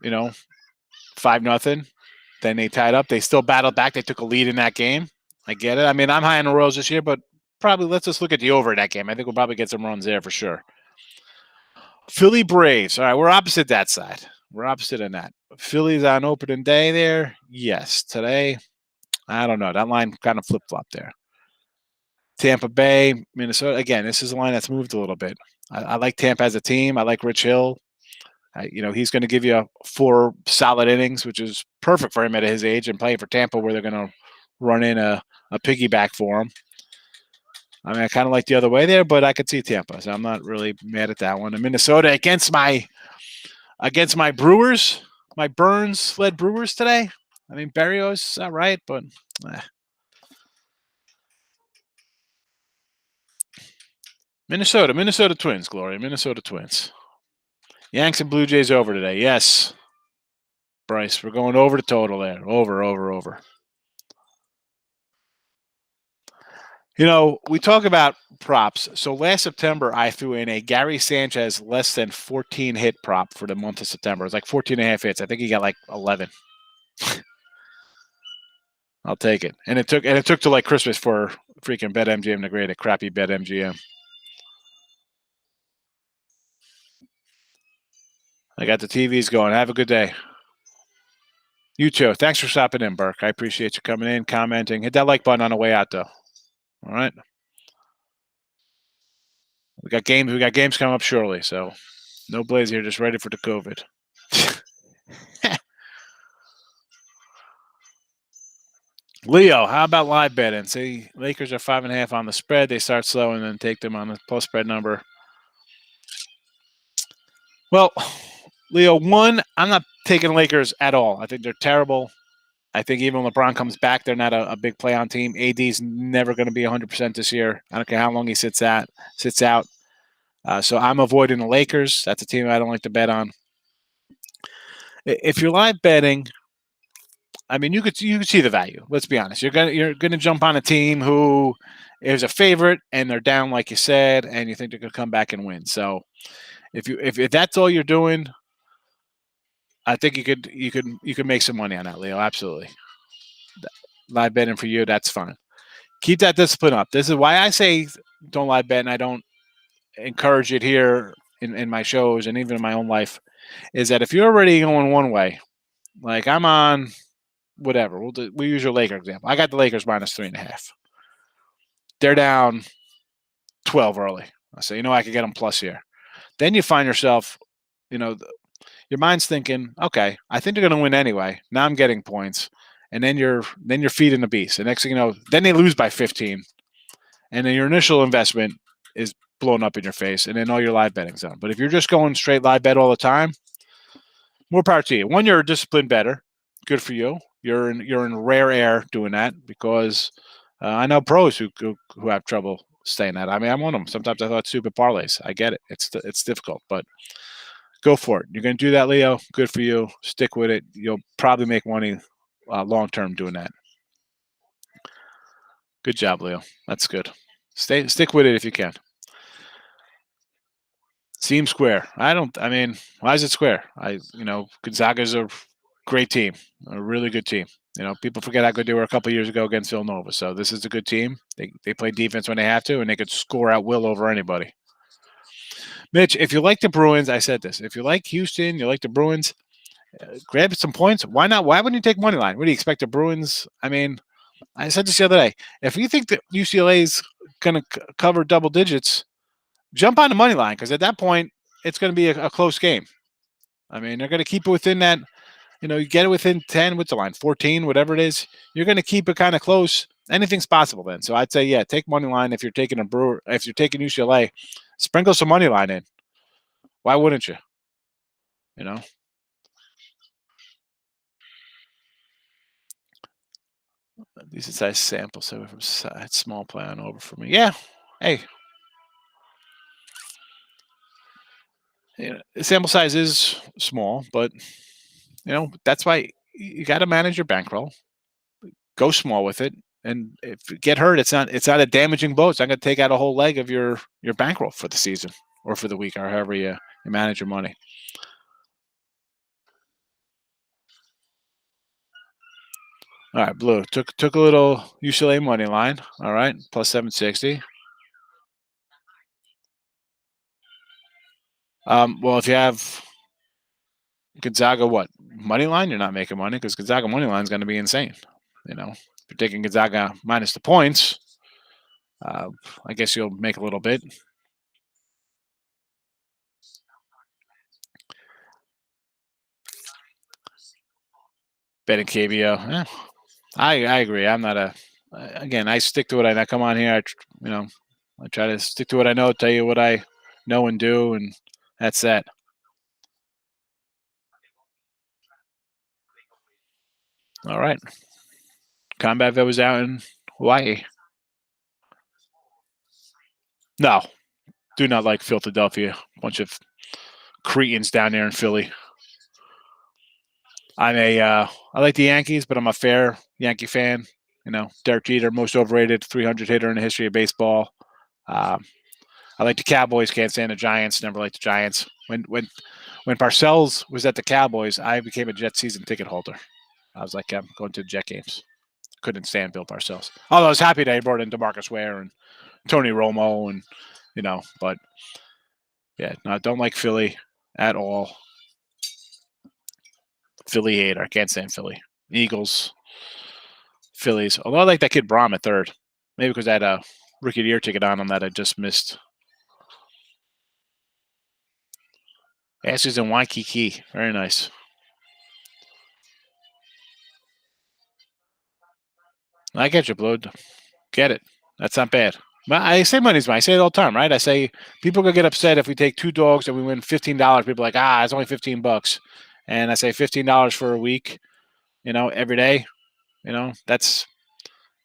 5-0. Then they tied up. They still battled back. They took a lead in that game. I get it. I mean, I'm high on the Royals this year, but probably let's just look at the over in that game. I think we'll probably get some runs there for sure. Philly Braves. All right, we're opposite that side. We're opposite on that. Phillies on opening day there. Yes. Today, I don't know. That line kind of flip-flopped there. Tampa Bay, Minnesota. Again, this is a line that's moved a little bit. I like Tampa as a team. I like Rich Hill. He's going to give you 4 solid innings, which is perfect for him at his age and playing for Tampa where they're going to run in a piggyback for him. I mean, I kind of like the other way there, but I could see Tampa, so I'm not really mad at that one. And Minnesota against my Brewers, my Burns-led Brewers today. I mean, Berrios, all right, but Minnesota Twins, Gloria, Minnesota Twins. Yanks and Blue Jays over today. Yes, Bryce, we're going over the total there. Over. We talk about props. So last September, I threw in a Gary Sanchez less than 14 hit prop for the month of September. It was like 14 and a half hits. I think he got like 11. I'll take it. And it took to like Christmas for freaking BetMGM to grade a crappy BetMGM. I got the TVs going. Have a good day. You too. Thanks for stopping in, Burke. I appreciate you coming in, commenting. Hit that like button on the way out, though. All right. We got games coming up shortly, so no Blaze here, just ready for the COVID. Leo, how about live betting? See, Lakers are 5.5 on the spread. They start slow and then take them on the plus spread number. Well, Leo, one, I'm not taking Lakers at all. I think they're terrible. I think even when LeBron comes back, they're not a big play on team. AD's never going to be 100% this year. I don't care how long he sits out. So I'm avoiding the Lakers. That's a team I don't like to bet on. If you're live betting, I mean, you could see the value. Let's be honest. You're gonna jump on a team who is a favorite and they're down, like you said, and you think they're gonna come back and win. So if that's all you're doing, I think you could make some money on that, Leo. Absolutely. Live betting for you, that's fine. Keep that discipline up. This is why I say don't live bet, and I don't encourage it here in my shows and even in my own life, is that if you're already going one way, like I'm on whatever, we'll use your Laker example. I got the Lakers minus 3.5. They're down 12 early. I say, I could get them plus here. Then you find yourself, your mind's thinking, okay, I think they're going to win anyway. Now I'm getting points. And then you're feeding the beast. And next thing you know, then they lose by 15. And then your initial investment is blown up in your face. And then all your live betting's done. But if you're just going straight live bet all the time, more power to you. One, you're a disciplined better. Good for you. You're in rare air doing that because I know pros who have trouble staying that. I mean, I'm one of them. Sometimes I thought stupid parlays. I get it. It's difficult, but go for it. You're going to do that, Leo. Good for you. Stick with it. You'll probably make money long term doing that. Good job, Leo. That's good. Stick with it if you can. Seems square. I mean, why is it square? Gonzaga's a great team, a really good team. People forget how good they were a couple years ago against Villanova. So this is a good team. They play defense when they have to, and they could score at will over anybody. Mitch, if you like the Bruins, I said this. If you like Houston, you like the Bruins, grab some points. Why not? Why wouldn't you take money line? What do you expect the Bruins? I mean, I said this the other day. If you think that UCLA is going to cover double digits, jump on the money line because at that point, it's going to be a close game. I mean, they're going to keep it within that. You get it within 10, what's the line, 14, whatever it is. You're going to keep it kind of close. Anything's possible then. So I'd say, yeah, take money line if you're taking if you're taking UCLA, sprinkle some money line in. Why wouldn't you? Decent size sample, so from small play on over for me. Yeah. Hey, the sample size is small, but that's why you got to manage your bankroll. Go small with it, and if you get hurt, it's not a damaging blow. It's not going to take out a whole leg of your bankroll for the season or for the week or however you manage your money. All right, blue took a little UCLA money line. All right, plus 760. Well, if you have Gonzaga, what money line? You're not making money because Gonzaga money line is going to be insane. If you're taking Gonzaga minus the points, uh, I guess you'll make a little bit. Betting KBO. I agree. I'm not a. Again, I stick to what I come on here. I try to stick to what I know, tell you what I know and do, and that's that. All right. Combat Vet was out in Hawaii. No, do not like Philadelphia. Bunch of cretins down there in Philly. I like the Yankees, but I'm a fair Yankee fan. Derek Jeter, most overrated 300 hitter in the history of baseball. I like the Cowboys. Can't stand the Giants. Never liked the Giants. When Parcells was at the Cowboys, I became a Jet season ticket holder. I was like, I'm going to the Jet games. Couldn't stand Bill Parcells. Although I was happy that he brought in DeMarcus Ware and Tony Romo and but yeah, no, I don't like Philly at all. Philly hater. I can't stand Philly. Eagles, Phillies. Although I like that kid Braum at third. Maybe because I had a rookie of the year ticket on him that I just missed. Ashes in Waikiki. Very nice. I get you, Blood. Get it. That's not bad. I say money's money. I say it all the time, right? I say people could get upset if we take two dogs and we win $15. People are like, it's only $15. And I say $15 for a week, every day. That's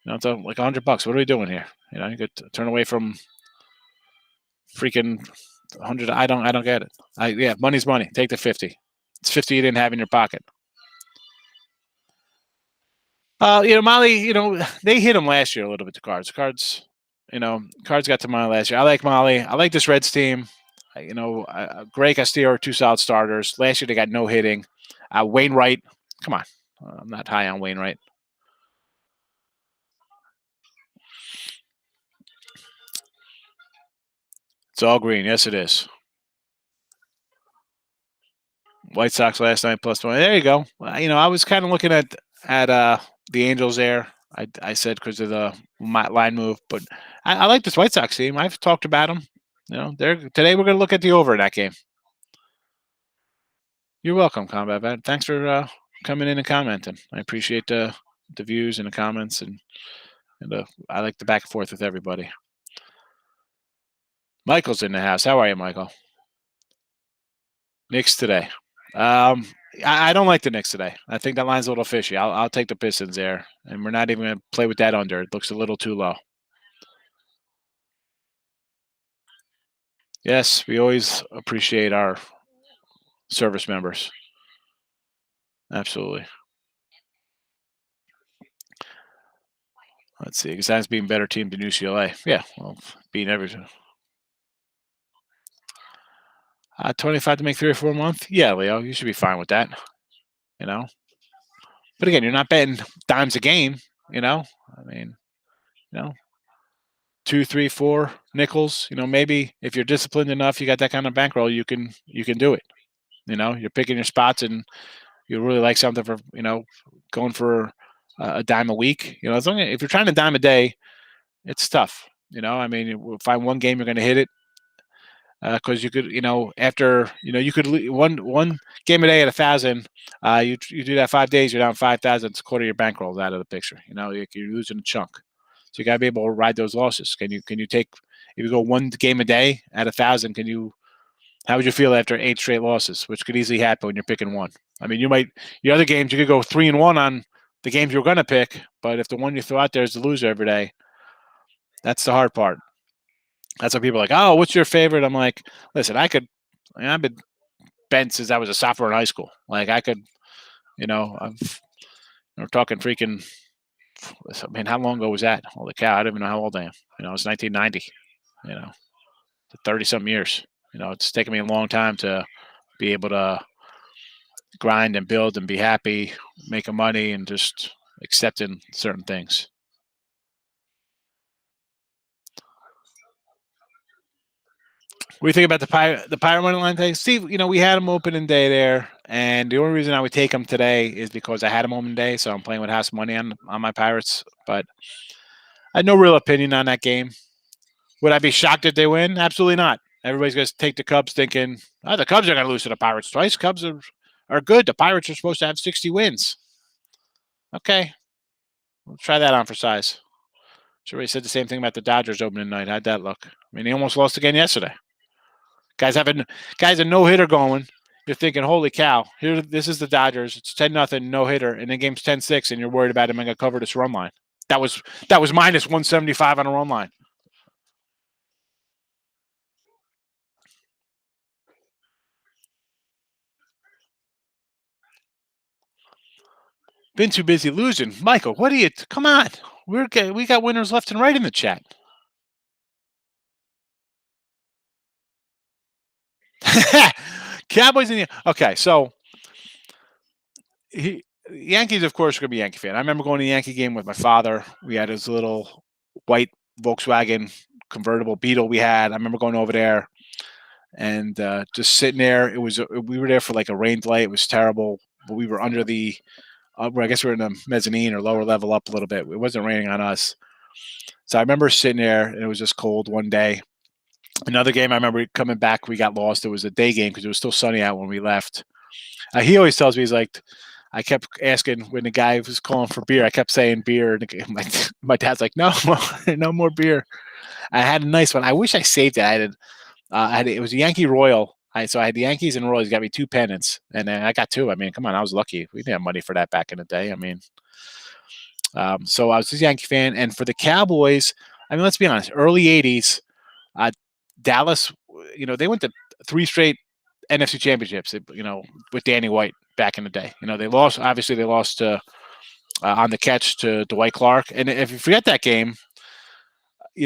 it's like $100. What are we doing here? You could turn away from freaking 100. I don't get it. Money's money. Take the 50. It's 50 you didn't have in your pocket. Molly, they hit him last year a little bit, the Cards. Cards got to Molly last year. I like Molly. I like this Reds team. Gray Castillo are two solid starters. Last year they got no hitting. Wainwright, come on. I'm not high on Wainwright. It's all green. Yes, it is. White Sox last night plus 20. There you go. I was kind of looking at the Angels there. I said because of the line move, but I like this White Sox team. I've talked about them. Today we're going to look at the over in that game. You're welcome, Combat Vet. Thanks for coming in and commenting. I appreciate the views and the comments, and I like the back and forth with everybody. Michael's in the house. How are you, Michael? Knicks today. I don't like the Knicks today. I think that line's a little fishy. I'll take the Pistons there, and we're not even going to play with that under. It looks a little too low. Yes, we always appreciate our service members. Absolutely. Let's see. Gonzaga's being better team than UCLA. Yeah, well, beating everything. 25 to make 3 or 4 a month. Yeah, Leo, you should be fine with that. But again, you're not betting dimes a game. I mean, 2, 3, 4 nickels. Maybe if you're disciplined enough, you got that kind of bankroll, you can do it. You're picking your spots, and you really like something for going for a dime a week. As long as if you're trying to dime a day, it's tough. I mean, you find one game you're going to hit it because you could, after you could one game a day at 1,000. You do that 5 days, you're down 5,000. It's a quarter of your bankroll out of the picture. You're losing a chunk. So you got to be able to ride those losses. Can you take if you go one game a day at 1,000? How would you feel after 8 straight losses, which could easily happen when you're picking one? I mean, your other games you could go 3-1 on the games you're going to pick. But if the one you throw out there is the loser every day, that's the hard part. That's why people are like, oh, what's your favorite? I'm like, listen, I've been bent since I was a sophomore in high school. Like I could, we're talking freaking. I mean, how long ago was that? Holy cow! I don't even know how old I am. It's 1990. You know, 30-something years. It's taken me a long time to be able to grind and build and be happy, making money, and just accepting certain things. What do you think about the Pirate money line thing? Steve, we had them opening day there, and the only reason I would take them today is because I had them opening day, so I'm playing with house money on my Pirates. But I had no real opinion on that game. Would I be shocked if they win? Absolutely not. Everybody's going to take the Cubs thinking, oh, the Cubs are going to lose to the Pirates twice. Cubs are good. The Pirates are supposed to have 60 wins. Okay. We'll try that on for size. Sure, he said the same thing about the Dodgers opening night. How'd that look? I mean, they almost lost again yesterday. Guys a no hitter going. You're thinking, holy cow! This is the Dodgers. It's 10-0, no hitter, and then game's 10-6, and you're worried about him going to cover this run line. That was minus 175 on a run line. Been too busy losing. Michael, what are you? Come on, we got winners left and right in the chat. Cowboys in the okay. So Yankees, of course, are going to be a Yankee fan. I remember going to the Yankee game with my father. We had his little white Volkswagen convertible Beetle we had. I remember going over there and just sitting there. We were there for like a rain delay. It was terrible, but we were under the. I guess we were in the mezzanine or lower level up a little bit. It wasn't raining on us, so I remember sitting there and it was just cold one day. Another game, I remember coming back. We got lost. It was a day game because it was still sunny out when we left. He always tells me, he's like, I kept asking when the guy was calling for beer. I kept saying beer, and my dad's like, no, no more beer. I had a nice one. I wish I saved it. It was a Yankee Royal. So I had the Yankees and Royals. Got me two pennants, and I got two. I mean, come on, I was lucky. We didn't have money for that back in the day. I mean, so I was a Yankee fan, and for the Cowboys, I mean, let's be honest. Early '80s, Dallas, they went to 3 straight NFC championships. With Danny White back in the day. They lost. Obviously, they lost on the catch to Dwight Clark. And if you forget that game,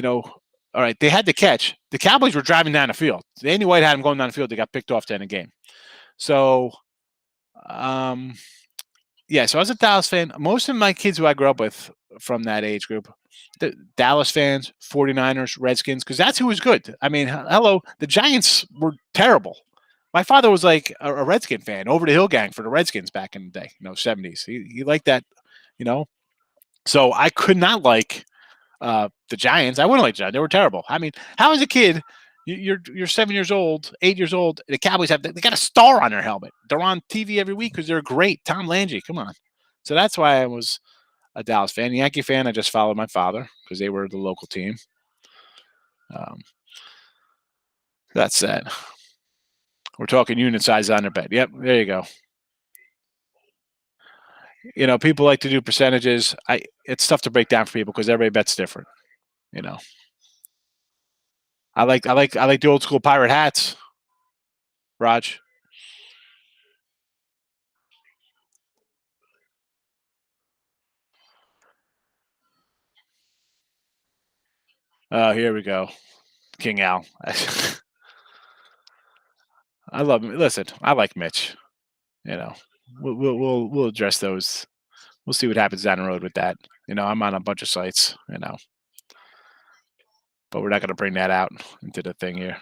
all right, they had the catch. The Cowboys were driving down the field. Danny White had them going down the field. They got picked off to end the game. So, yeah. So I was a Dallas fan. Most of my kids who I grew up with from that age group, the Dallas fans, 49ers, Redskins, because that's who was good. I mean, hello, the Giants were terrible. My father was like a Redskin fan, over the hill gang for the Redskins back in the day, 70s. He liked that, you know. So I could not the Giants. I wouldn't like the Giants. They were terrible. I mean, how as a kid, you're 7 years old, 8 years old. The Cowboys they got a star on their helmet. They're on TV every week because they're great. Tom Landry, come on. So that's why I was a Dallas fan. Yankee fan, I just followed my father because they were the local team. That's that. We're talking unit size on their bet. Yep, there you go. People like to do percentages. It's tough to break down for people because everybody bets different. I like the old school pirate hats, Raj. Oh, here we go, King Al. I love him. Listen, I like Mitch. We'll address those. We'll see what happens down the road with that. I'm on a bunch of sites. But we're not going to bring that out into the thing here.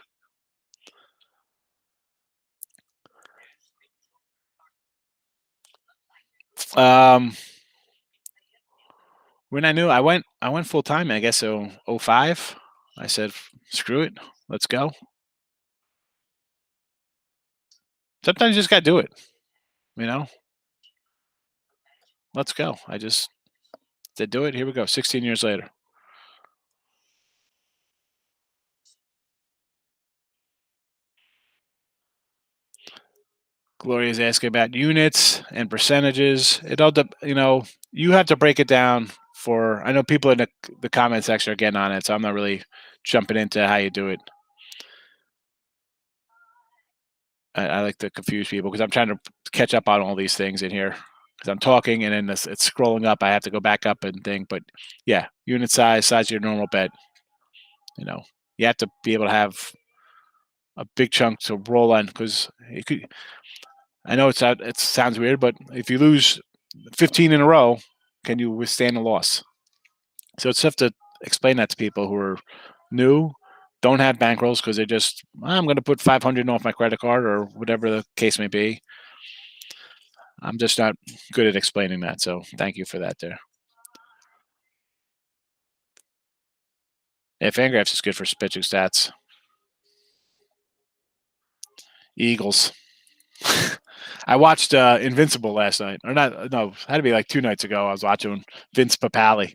When I went full time, I guess, so 05. I said, screw it. Let's go. Sometimes you just got to do it. Let's go. I just did do it. Here we go. 16 years later. Gloria's asking about units and percentages. It all, you have to break it down for. I know people in the comment section are getting on it, so I'm not really jumping into how you do it. I like to confuse people because I'm trying to catch up on all these things in here because I'm talking and then it's scrolling up. I have to go back up and think. But yeah, unit size of your normal bet. You have to be able to have a big chunk to roll on because it could. I know it sounds weird, but if you lose 15 in a row, can you withstand a loss? So it's tough to explain that to people who are new, don't have bankrolls because they're just, I'm going to put 500 off my credit card or whatever the case may be. I'm just not good at explaining that. So thank you for that there. Yeah, Fangraphs is good for pitching stats. Eagles. I watched Invincible last night. Or not, no, it had to be like 2 nights ago. I was watching Vince Papale.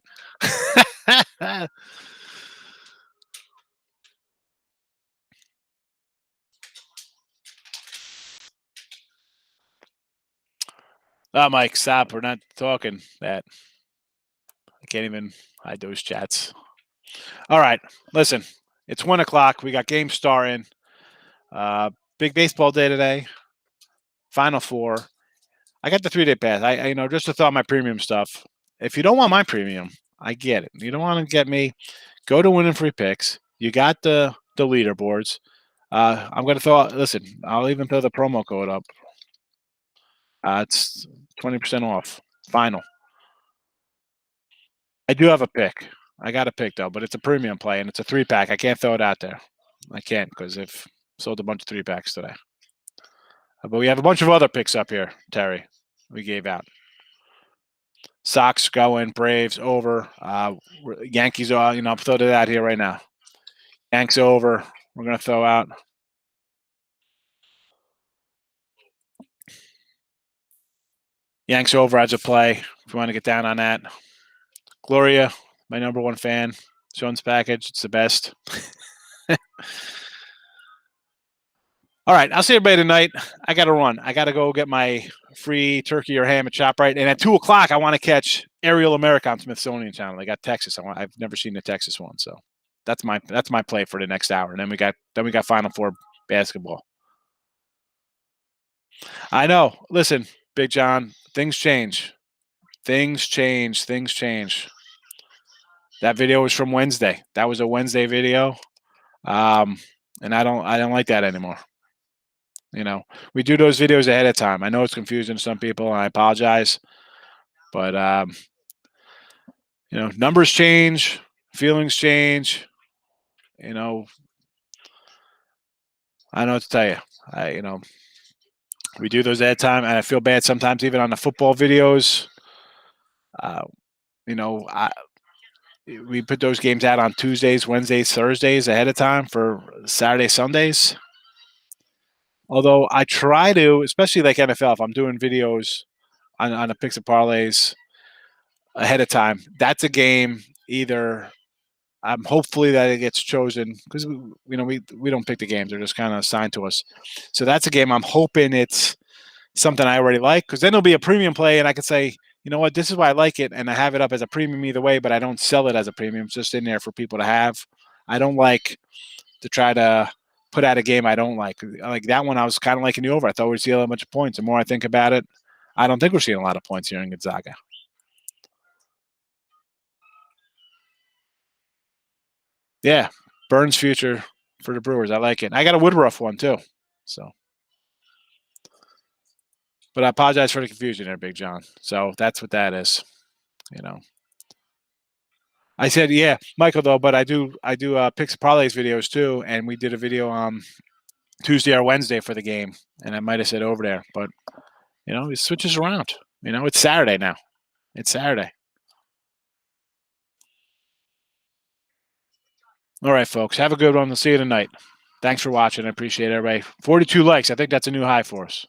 Oh, Mike, stop. We're not talking that. I can't even hide those chats. All right, listen. It's 1 o'clock. We got games starting. Big baseball day today. Final Four. I got the 3-day pass. I just to throw out my premium stuff. If you don't want my premium, I get it. You don't want to get me. Go to Winning Free Picks. You got the leaderboards. I'm going to throw out. Listen, I'll even throw the promo code up. It's 20% off. Final. I do have a pick. I got a pick though, but it's a premium play and it's a 3-pack. I can't throw it out there. I can't because I've sold a bunch of 3-packs today. But we have a bunch of other picks up here, Terry. We gave out. Sox going, Braves over, Yankees are, I'm throwing it out here right now. Yanks over. We're going to throw out. Yanks over as a play if you want to get down on that. Gloria, my number one fan. Jones package, it's the best. All right, I'll see everybody tonight. I got to run. I got to go get my free turkey or ham at ShopRite. And at 2 o'clock, I want to catch Aerial America on Smithsonian Channel. They got Texas. I've never seen the Texas one, so that's my play for the next hour. And then we got Final Four basketball. I know. Listen, Big John, things change. Things change. That video was from Wednesday. That was a Wednesday video, and I don't like that anymore. We do those videos ahead of time. I know it's confusing to some people, and I apologize. But numbers change, feelings change. I don't know what to tell you. We do those ahead of time, and I feel bad sometimes, even on the football videos. We put those games out on Tuesdays, Wednesdays, Thursdays ahead of time for Saturday, Sundays. Although I try to, especially like NFL, if I'm doing videos on the picks and parlays ahead of time, that's a game either hopefully that it gets chosen because we don't pick the games; they're just kind of assigned to us. So that's a game I'm hoping it's something I already like because then it'll be a premium play, and I can say, you know what, this is why I like it, and I have it up as a premium either way, but I don't sell it as a premium; it's just in there for people to have. I don't like to try to put out a game I don't like. Like that one, I was kind of liking the over. I thought we'd see a bunch of points. The more I think about it, I don't think we're seeing a lot of points here in Gonzaga. Yeah, Burns future for the Brewers. I like it. I got a Woodruff one too. So, but I apologize for the confusion there, Big John. So that's what that is. I said, yeah, Michael though, but I do picks and parlays videos too, and we did a video on Tuesday or Wednesday for the game, and I might have said over there, but it switches around. It's Saturday now. It's Saturday. All right, folks. Have a good one. We'll see you tonight. Thanks for watching. I appreciate it, everybody. 42 likes. I think that's a new high for us.